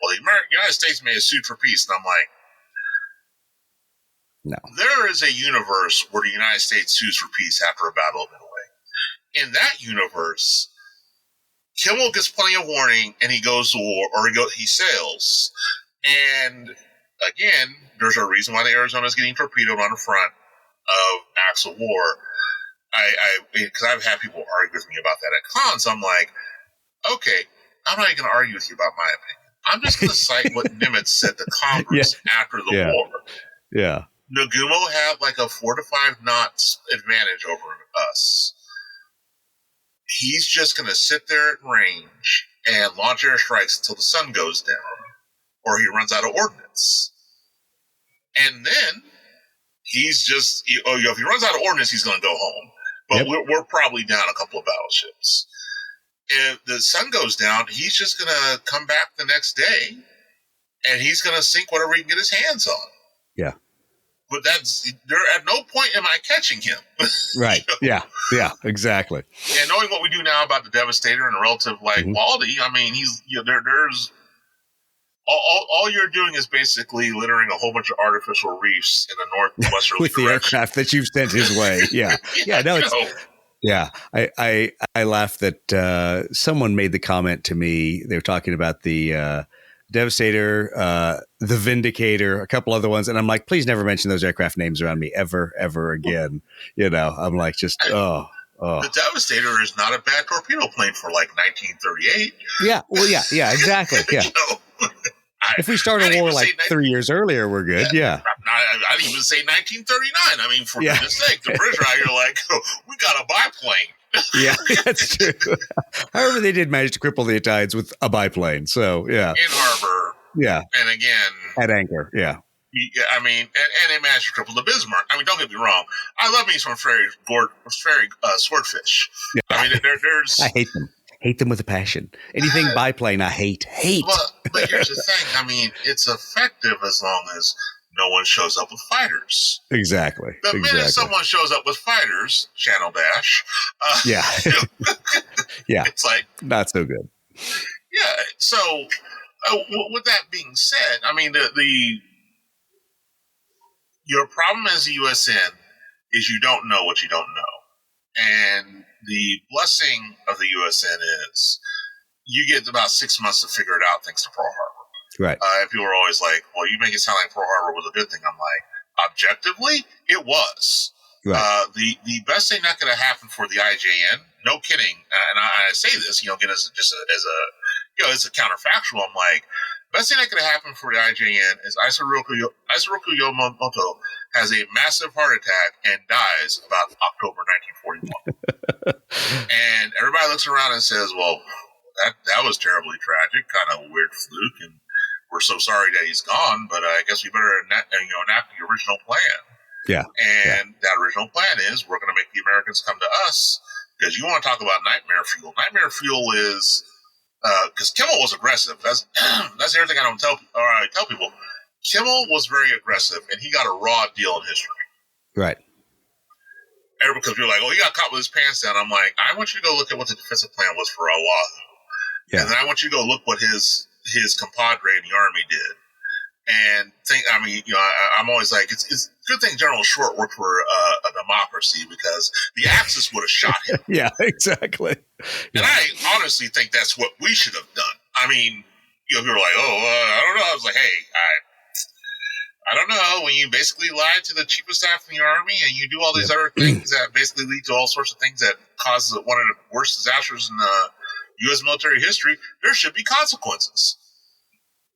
well, the United States may have sued for peace. And I'm like, no. There is a universe where the United States sues for peace after a battle of Midway. In that universe, Kimmel gets plenty of warning, and he goes to war, or he sails. And again, there's a reason why the Arizona is getting torpedoed on the front of acts of war. Because I've had people argue with me about that at cons. I'm like, okay, I'm not even going to argue with you about my opinion. I'm just going to cite what Nimitz said to Congress after the war. Yeah. Nagumo had like a 4 to 5 knots advantage over us. He's just going to sit there at range and launch airstrikes until the sun goes down or he runs out of ordnance. And then he's just, if he runs out of ordnance, he's going to go home. But we're probably down a couple of battleships. If the sun goes down, he's just going to come back the next day and he's going to sink whatever he can get his hands on. Yeah. But at no point am I catching him. Right. Yeah, exactly. And knowing what we do now about the Devastator and the relative quality, I mean, there's all you're doing is basically littering a whole bunch of artificial reefs in the northwestern with the aircraft that you've sent his way. Yeah. I laughed that someone made the comment to me. They were talking about the Devastator, the Vindicator, a couple other ones, and I'm like, please never mention those aircraft names around me ever again. I'm like, just The Devastator is not a bad torpedo plane for like 1938. Yeah, well, yeah, exactly. Yeah. If we start a war like 3 years earlier, we're good. Yeah. I'd even say 1939. I mean, for goodness sake, the British are out here like, we got a biplane. Yeah, that's true. However, they did manage to cripple the Italians with a biplane. So, yeah. In harbor. Yeah. And again. At anchor. Yeah. I mean, and they managed to cripple the Bismarck. I mean, don't get me wrong. I love me some ferry swordfish. Yeah. I mean, there's. I hate them. Hate them with a passion. Anything biplane, I hate. But here's the thing. I mean, it's effective as long as no one shows up with fighters. Exactly. The minute someone shows up with fighters, channel dash. Yeah. Yeah. It's like not so good. Yeah. So, with that being said, I mean, your problem as a USN is you don't know what you don't know, and the blessing of the USN is you get about 6 months to figure it out thanks to Pearl Harbor. Right. And people are always like, well, you make it sound like Pearl Harbor was a good thing. I'm like, objectively, it was. Right. The best thing that could have happened for the IJN, no kidding, and I say this, again, as a counterfactual, I'm like, best thing that could have happened for the IJN is Isoroku Yamamoto has a massive heart attack and dies about October 1941. And everybody looks around and says, well, that was terribly tragic, kind of a weird fluke, and we're so sorry that he's gone, but I guess we better enact the original plan. Yeah. And that original plan is we're going to make the Americans come to us, because you want to talk about nightmare fuel. Nightmare fuel is because Kimmel was aggressive. That's the other thing I tell people. Kimmel was very aggressive, and he got a raw deal in history. Right. Because we're like, oh, he got caught with his pants down. I'm like, I want you to go look at what the defensive plan was for Oahu. Yeah. And then I want you to go look what his compadre in the Army did. And I'm always like, it's a good thing General Short worked for a democracy, because the Axis would have shot him. Yeah, exactly. And I honestly think that's what we should have done. I mean, people are like, I don't know. I was like, hey, I don't know. When you basically lie to the chief of staff in the Army and you do all these other things that basically lead to all sorts of things that causes one of the worst disasters in U.S. military history, there should be consequences.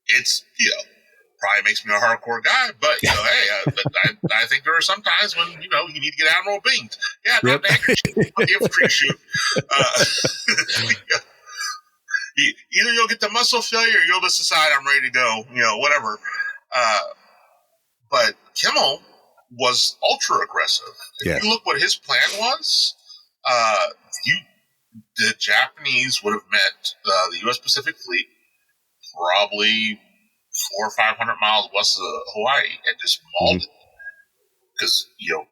It's, probably makes me a hardcore guy, but hey, I think there are some times when you need to get Admiral Binged. Yeah, not the infantry shoot. Either you'll get the muscle failure, or you'll just decide I'm ready to go. Whatever. But Kimmel was ultra aggressive. If you look what his plan was, the Japanese would have met the U.S. Pacific Fleet probably 400 or 500 miles west of Hawaii and just mauled it. Because,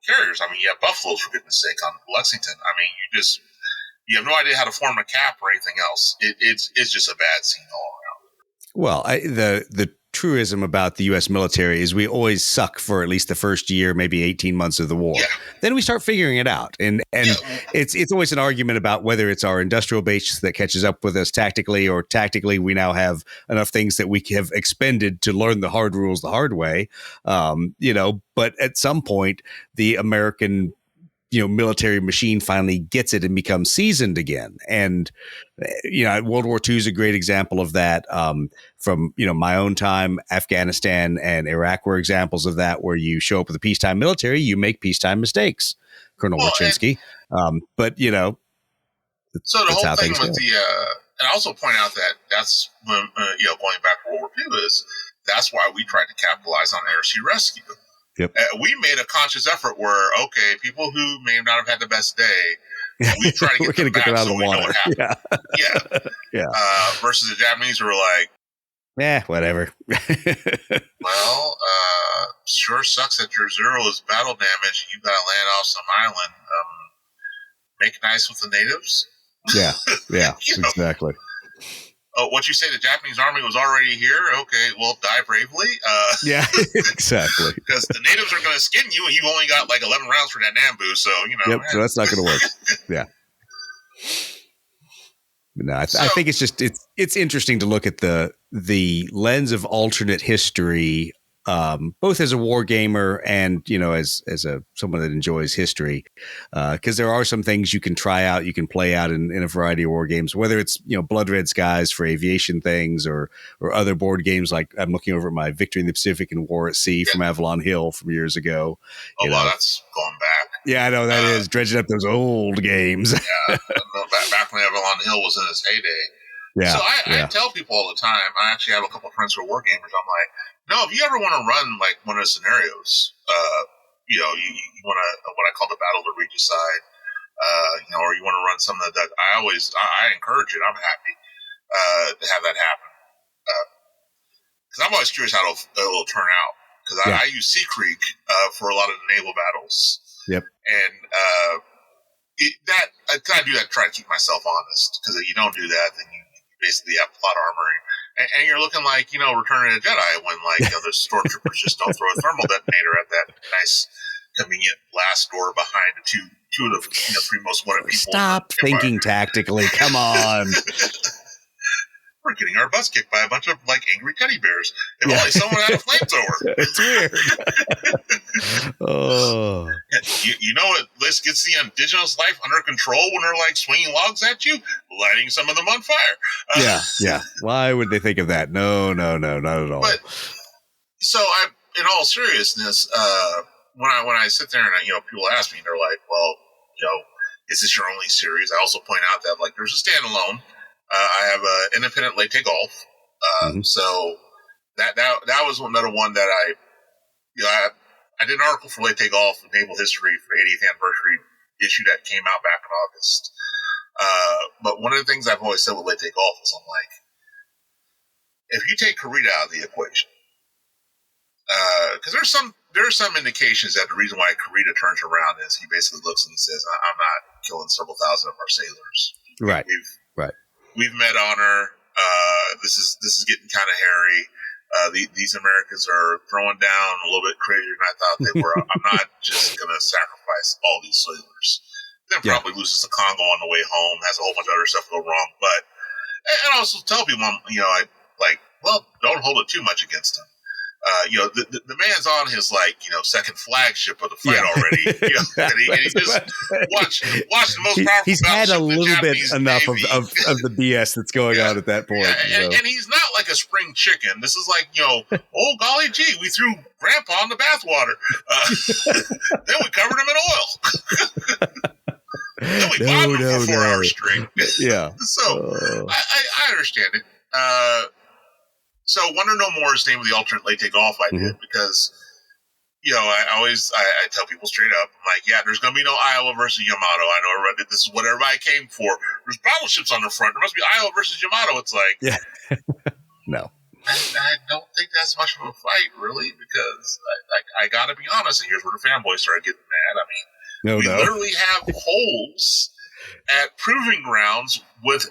carriers, you have Buffaloes, for goodness sake, on Lexington. You have no idea how to form a cap or anything else. It's just a bad scene all around. Well, the truism about the U.S. military is we always suck for at least the first year, maybe 18 months of the war. Yeah. Then we start figuring it out. And it's always an argument about whether it's our industrial base that catches up with us tactically, or tactically we now have enough things that we have expended to learn the hard rules the hard way. But at some point, the American military machine finally gets it and becomes seasoned again. And, World War II is a great example of that. From, my own time, Afghanistan and Iraq were examples of that, where you show up with a peacetime military, you make peacetime mistakes, Colonel Wachinski. But, so the whole thing with and I also point out that that's when, going back to World War II that's why we tried to capitalize on air sea rescue. Yep. We made a conscious effort where, okay, people who may not have had the best day, we try to get them out of the water. Yeah. Versus the Japanese who were like, whatever. Well, sure sucks that your zero is battle damage and you got to land off some island. Make nice with the natives. Yeah, exactly. What you say, the Japanese army was already here? Okay, well, die bravely. Yeah, exactly. Because the natives are going to skin you, and you've only got 11 rounds for that Nambu, so, Yep, so that's not going to work. Yeah. No, I think it's just, it's interesting to look at the lens of alternate history, both as a war gamer and, as someone that enjoys history, because there are some things you can try out, you can play out in a variety of war games, whether it's, Blood Red Skies for aviation things or other board games. Like I'm looking over at my Victory in the Pacific and War at Sea from Avalon Hill from years ago. Well, that's going back. Yeah, I know that is dredging up those old games. Back when Avalon Hill was in its heyday. Yeah. So I tell people all the time, I actually have a couple of friends who are war gamers. I'm like, no, if you ever want to run one of the scenarios, you want to what I call the Battle of the Regicide, or you want to run some of that. I encourage it. I'm happy to have that happen. Because I'm always curious how it'll turn out. Because I use Sea Creek for a lot of the naval battles. Yep. And I do that to try to keep myself honest. Because if you don't do that, then you basically have plot armor. And you're looking like, Return of the Jedi when, the stormtroopers just don't throw a thermal detonator at that nice, convenient blast door behind two of the three most wanted people. Stop thinking tactically. Come on. We're getting our butts kicked by a bunch of angry teddy bears. If only someone had a flamethrower. It's weird. Oh. You know what? This gets the indigenous life under control when they're swinging logs at you, lighting some of them on fire. Yeah. Why would they think of that? No, not at all. But so in all seriousness, when I sit there and people ask me, they're like, "Well, is this your only series?" I also point out that there's a standalone. I have an independent late take golf. So that was another one that I did an article for late take golf naval history for 80th anniversary issue that came out back in August. But one of the things I've always said with late take golf is I'm like, if you take Karita out of the equation, because there are some indications that the reason why Karita turns around is he basically looks and he says, "I'm not killing several thousand of our sailors." Right. We've met honor. This is getting kind of hairy. These Americans are throwing down a little bit crazier than I thought they were. I'm not just going to sacrifice all these sailors. Then probably loses the Congo on the way home. Has a whole bunch of other stuff go wrong. But and I also tell people, don't hold it too much against him. The man's on his second flagship of the fight already. And he just watch the most powerful. He's had a little bit enough of the BS that's going on at that point. And he's not like a spring chicken. This is oh golly gee, we threw Grandpa in the bathwater. Then we covered him in oil. Then we bombed him for 4 hours straight. Yeah. So I understand it. So Wonder No More is the name of the alternate late take golf I did because, I tell people straight up, I'm like, there's going to be no Iowa versus Yamato. I know everybody, this is what everybody came for. There's battleships on the front. There must be Iowa versus Yamato. It's like, no. I don't think that's much of a fight, really, because I got to be honest, and here's where the fanboys started getting mad. I mean, we literally have holes at proving grounds with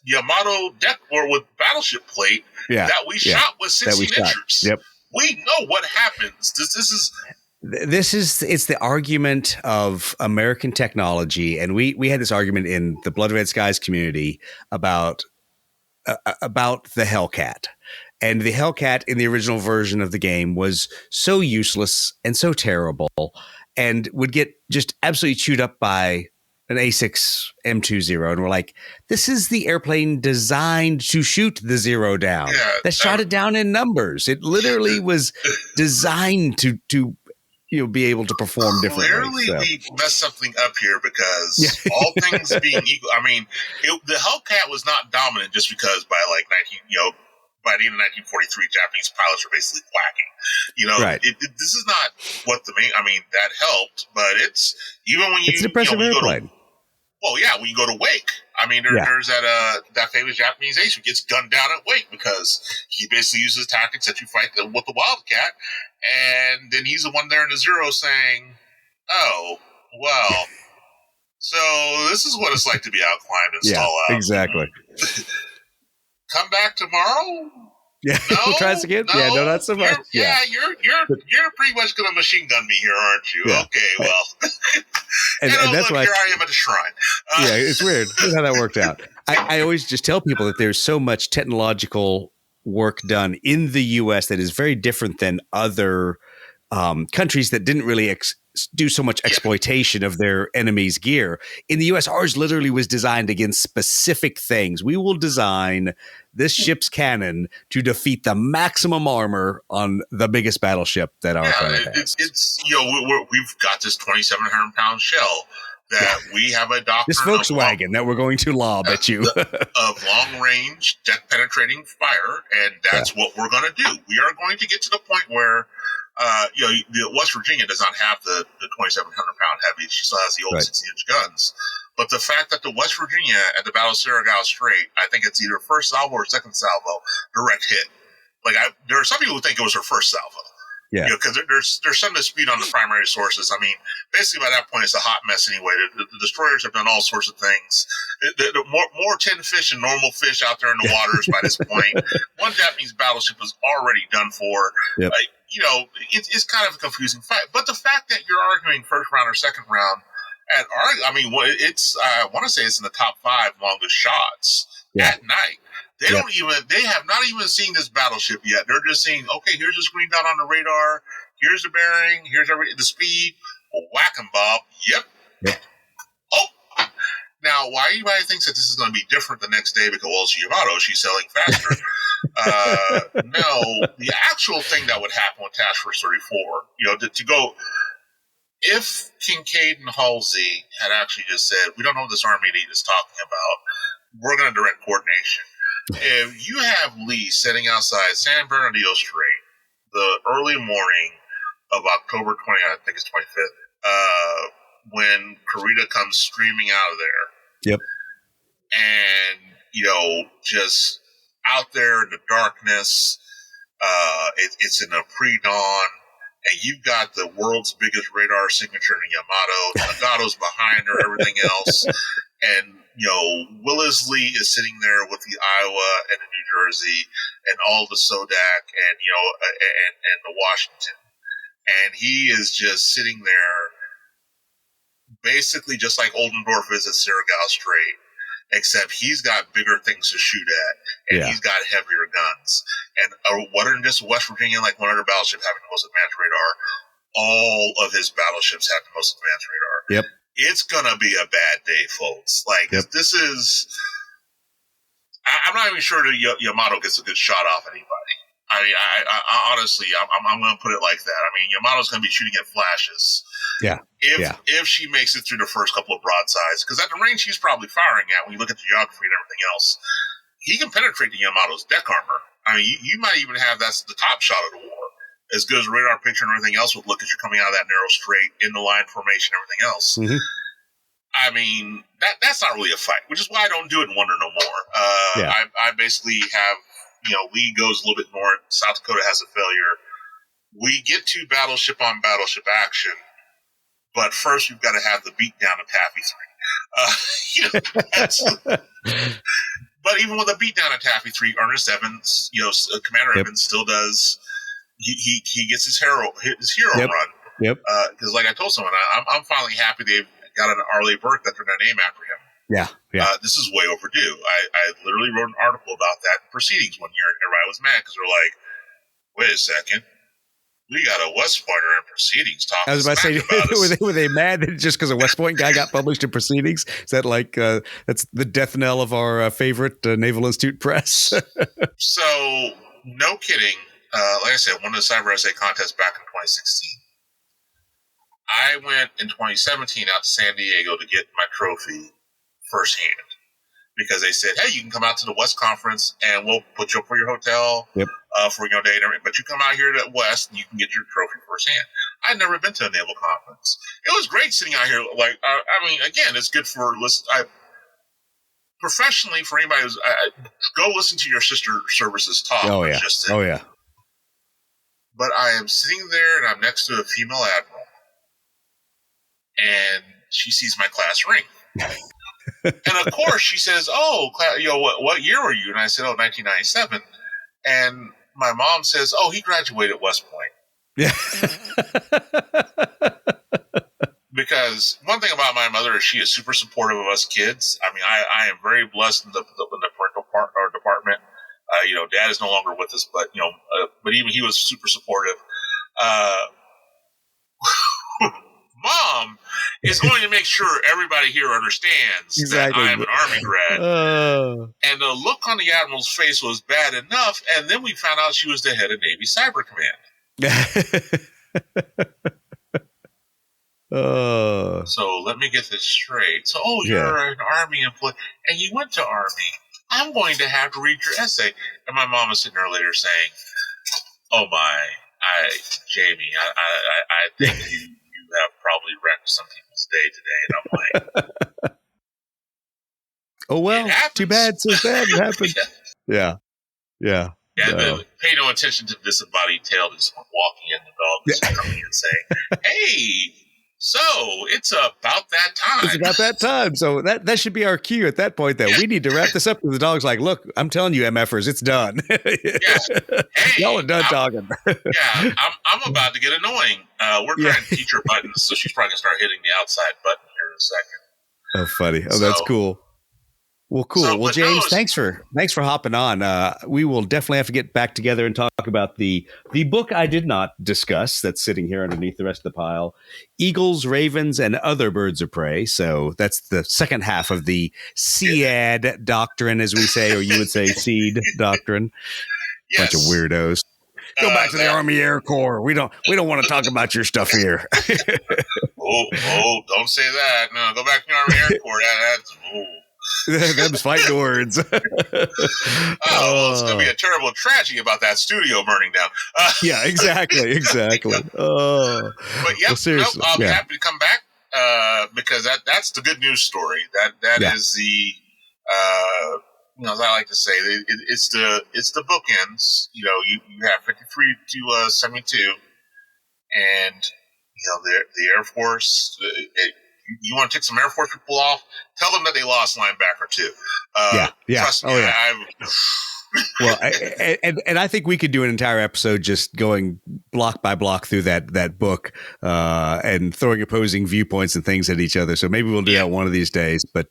Yamato deck or with battleship plate that we shot with 16 inchers. Yep. We know what happens. It's the argument of American technology, and we had this argument in the Blood Red Skies community about the Hellcat. And the Hellcat in the original version of the game was so useless and so terrible and would get just absolutely chewed up by an A6 M20, and we're like, this is the airplane designed to shoot the zero down. That shot it down in numbers. It literally was designed to be able to perform differently. Clearly, we messed something up here because all things being equal, I mean, the Hellcat was not dominant just because by by the end of 1943, Japanese pilots were basically quacking. Right. This is not what that helped, but it's even when it's an impressive airplane. When you go to Wake, there's that famous Japanese ace who gets gunned down at Wake because he basically uses tactics that you fight with the Wildcat, and then he's the one there in the zero saying, "Oh, well, so this is what it's like to be outclimbed and stall out." Exactly. Come back tomorrow. Yeah, no, tries again. No, not so much. You're pretty much going to machine gun me here, aren't you? Yeah. Okay, well, and that's why here I am at a shrine. It's weird. Here's how that worked out. I always just tell people that there's so much technological work done in the U.S. that is very different than other countries that didn't really do so much exploitation of their enemy's gear. In the U.S., ours literally was designed against specific things. We will design this ship's cannon to defeat the maximum armor on the biggest battleship that our planet has. We've got this 2,700-pound shell that we have a doctrine. This Volkswagen that we're going to lob at you. of long-range, deck-penetrating fire, and that's what we're going to do. We are going to get to the point where the West Virginia does not have the 2,700-pound heavy. She still has the old 60-inch guns. But the fact that the West Virginia at the Battle of Saratoga Strait, I think it's either first salvo or second salvo, direct hit. Like there are some people who think it was her first salvo. Yeah, because there's some dispute on the primary sources. I mean, basically by that point it's a hot mess anyway. The destroyers have done all sorts of things. More tin fish and normal fish out there in the waters by this point. One Japanese battleship was already done for. Yep. It's kind of a confusing fight. But the fact that you're arguing first round or second round, I want to say it's in the top 5 longest shots at night. They have not even seen this battleship yet. They're just saying, okay, here's this green dot on the radar. Here's the bearing. Here's the speed. Whack 'em, Bob. Yep. Oh. Now, why anybody thinks that this is going to be different the next day because, well, it's Yamato, she's selling faster. No, the actual thing that would happen with Task Force 34, to go, if Kincaid and Halsey had actually just said, we don't know what this Army elite is talking about, we're going to direct coordination. If you have Lee sitting outside San Bernardino Strait the early morning of October 20, I think it's 25th, when Kurita comes streaming out of there. Yep. And, just out there in the darkness, it's in the pre-dawn, and you've got the world's biggest radar signature in Yamato, Nagato's behind her, everything else, and Willisley is sitting there with the Iowa and the New Jersey and all the Sodak and and the Washington, and he is just sitting there, basically just like Oldendorf is at Saratoga Strait, except he's got bigger things to shoot at, and he's got heavier guns. And what are just West Virginia, like one other battleship having the most advanced radar? All of his battleships have the most advanced radar. Yep. It's gonna be a bad day, folks. This is. I'm not even sure that Yamato gets a good shot off anybody. I mean, I honestly, I'm going to put it like that. I mean, Yamato's going to be shooting at flashes. Yeah. If she makes it through the first couple of broadsides, because at the range she's probably firing at, when you look at the geography and everything else, he can penetrate the Yamato's deck armor. I mean, you might even have that's the top shot of the war. As good as the radar picture and everything else would look as you're coming out of that narrow strait in the line formation and everything else. Mm-hmm. I mean, that's not really a fight, which is why I don't do it in Wonder no more. I basically have, Lee goes a little bit north, South Dakota has a failure. We get to battleship on battleship action, but first we've got to have the beatdown of Taffy 3. But even with the beatdown of Taffy 3, Ernest Evans, Commander Evans still does. He gets his hero run. Yep. Because like I told someone, I'm finally happy they've got an Arleigh Burke that they're going to name after him. Yeah. This is way overdue. I literally wrote an article about that in Proceedings one year, and everybody was mad because they're like, wait a second. We got a West Pointer in Proceedings talking. I was about to say, were they mad just because a West Point guy got published in Proceedings? Is that like that's the death knell of our favorite Naval Institute press? So, no kidding. Like I said, won the Cyber Essay contest back in 2016. I went in 2017 out to San Diego to get my trophy firsthand because they said, hey, you can come out to the West Conference and we'll put you up for your hotel for your day and everything. But you come out here to West and you can get your trophy firsthand. I'd never been to a naval conference. It was great sitting out here. Like, I mean, again, it's good for professionally for anybody who's go listen to your sister services talk. Oh yeah. But I am sitting there and I'm next to a female admiral. And she sees my class ring. And of course she says, oh, what year were you? And I said, 1997. And my mom says, oh, he graduated West Point. Yeah. Because one thing about my mother is she is super supportive of us kids. I mean, I am very blessed in the parental department. Dad is no longer with us, but even he was super supportive. Mom is going to make sure everybody here understands that I am an Army grad. And the look on the Admiral's face was bad enough, and then we found out she was the head of Navy Cyber Command. So let me get this straight. So, you're an Army employee, and you went to Army. I'm going to have to read your essay. And my mom was sitting there later saying, oh my, Jamie, I think you have probably wrecked some people's day today, and I'm like, Oh well, too bad, so sad. It happened. Yeah. No. Pay no attention to the disembodied tail that's walking in. The dog is coming in saying, "Hey, so it's about that time." It's about that time. So that should be our cue at that point. That we need to wrap this up. The dog's like, "Look, I'm telling you, MFers, it's done. Hey, y'all are done talking." I'm about to get annoying. We're trying to teach her buttons, so she's probably gonna start hitting the outside button here in a second. Oh, funny. Oh, that's cool. Well, cool. Well, James, thanks for hopping on. We will definitely have to get back together and talk about the book I did not discuss that's sitting here underneath the rest of the pile, Eagles, Ravens, and Other Birds of Prey. So that's the second half of the SEAD doctrine, as we say, or you would say seed doctrine. Yes. Bunch of weirdos. Go back to the Army Air Corps. We don't want to talk about your stuff here. Don't say that. No, go back to the Army Air Corps. Them's fighting words. Well, it's going to be a terrible tragedy about that studio burning down. Yeah, exactly. Oh, but yep, well, seriously, I'll be happy to come back because that's the good news story. That is the as I like to say, it's the bookends. You have 53 to 72, and the Air Force. You want to take some Air Force people off? Tell them that they lost linebacker too. Trust me. Well, and I think we could do an entire episode just going block by block through that book and throwing opposing viewpoints and things at each other. So maybe we'll do that one of these days. But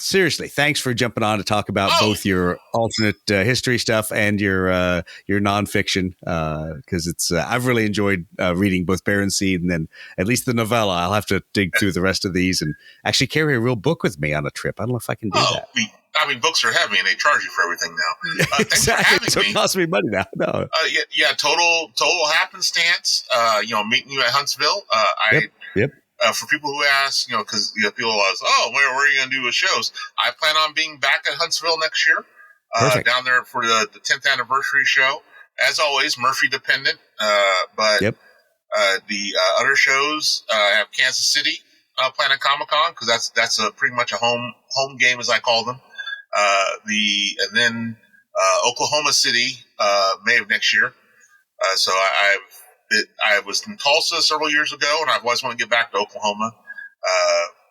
seriously, thanks for jumping on to talk about both your alternate history stuff and your nonfiction because it's I've really enjoyed reading both Bear and Seed and then at least the novella. I'll have to dig through the rest of these and actually carry a real book with me on a trip. I don't know if I can do that. Books are heavy and they charge you for everything now. Thanks exactly. for having so me. It costs me money now. No. Total happenstance. Meeting you at Huntsville. Yep. For people who ask, because people ask, where are you going to do the shows? I plan on being back at Huntsville next year. Down there for the 10th anniversary show. As always, Murphy dependent. But the other shows, I have Kansas City Planet Comic-Con because that's pretty much a home game as I call them. And then Oklahoma City, May of next year. So I was in Tulsa several years ago, and I've always wanted to get back to Oklahoma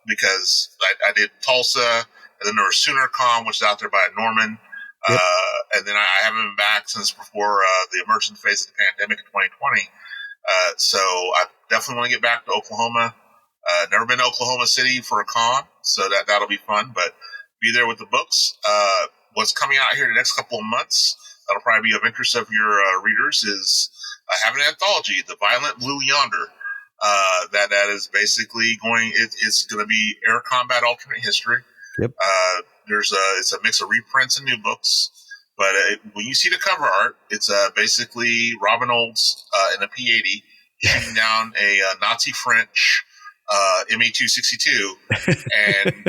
because I did Tulsa, and then there was SoonerCon, which is out there by Norman, and then I haven't been back since before the emergent phase of the pandemic in 2020. So I definitely want to get back to Oklahoma. Never been to Oklahoma City for a con, so that'll be fun, but be there with the books. What's coming out here the next couple of months that'll probably be of interest of your readers is I have an anthology, The Violent Blue Yonder. That is basically it's going to be air combat alternate history. Yep. It's a mix of reprints and new books. But when you see the cover art, it's basically Robin Olds in a P-80 shooting down a Nazi French ME-262, and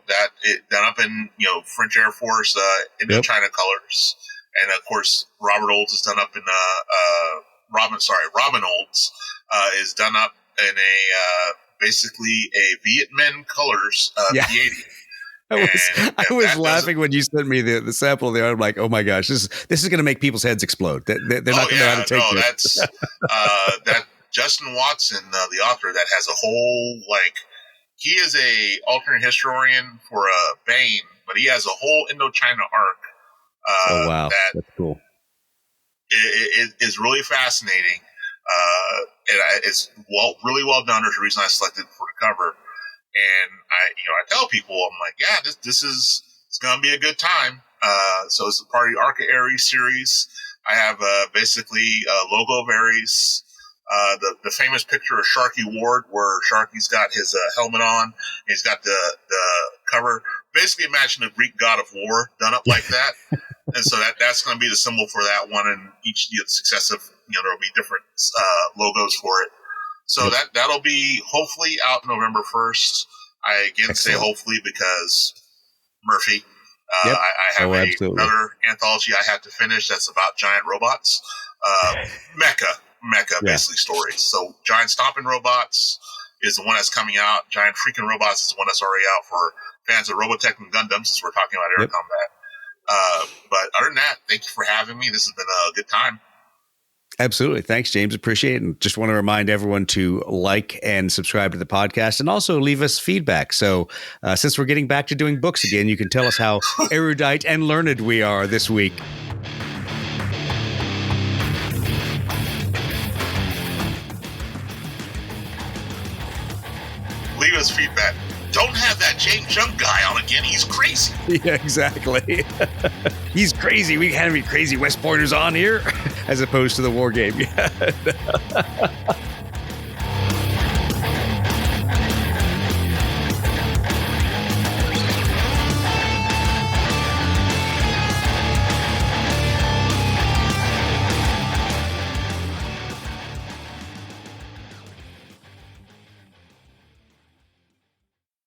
that it done up in French Air Force Indochina colors, and of course Robert Olds is done up in Robin Olds is done up in a basically a Viet Minh colors P-80. I was laughing when you sent me the sample of the art. I'm like, oh my gosh, this is going to make people's heads explode. They're not going to know how to take this. That Justin Watson, the author, that has a whole he is a alternate historian for Bane, but he has a whole Indochina arc. Oh wow, that's cool. It is really fascinating. It's really well done. There's a reason I selected it for the cover. And I tell people, I'm like, it's going to be a good time. So it's a part of the Arca Aries series. I have basically a logo of Aries, the famous picture of Sharky Ward, where Sharky's got his helmet on. And he's got the cover. Basically, imagine the Greek god of war done up like that. And so that's going to be the symbol for that one. And each successive, there'll be different logos for it. So that'll be hopefully out November 1st. I again say hopefully because Murphy. I have another anthology I have to finish that's about giant robots. mecha basically stories. So Giant Stomping Robots is the one that's coming out. Giant Freaking Robots is the one that's already out for fans of Robotech and Gundam, since we're talking about air combat. But other than that, thank you for having me. This has been a good time. Absolutely. Thanks, James. Appreciate it. And just want to remind everyone to like and subscribe to the podcast and also leave us feedback. So since we're getting back to doing books again, you can tell us how erudite and learned we are this week. Leave us feedback. Don't have that James Jump guy on again. He's crazy. Yeah, exactly. He's crazy. We had any crazy West Pointers on here as opposed to the war game. Yeah.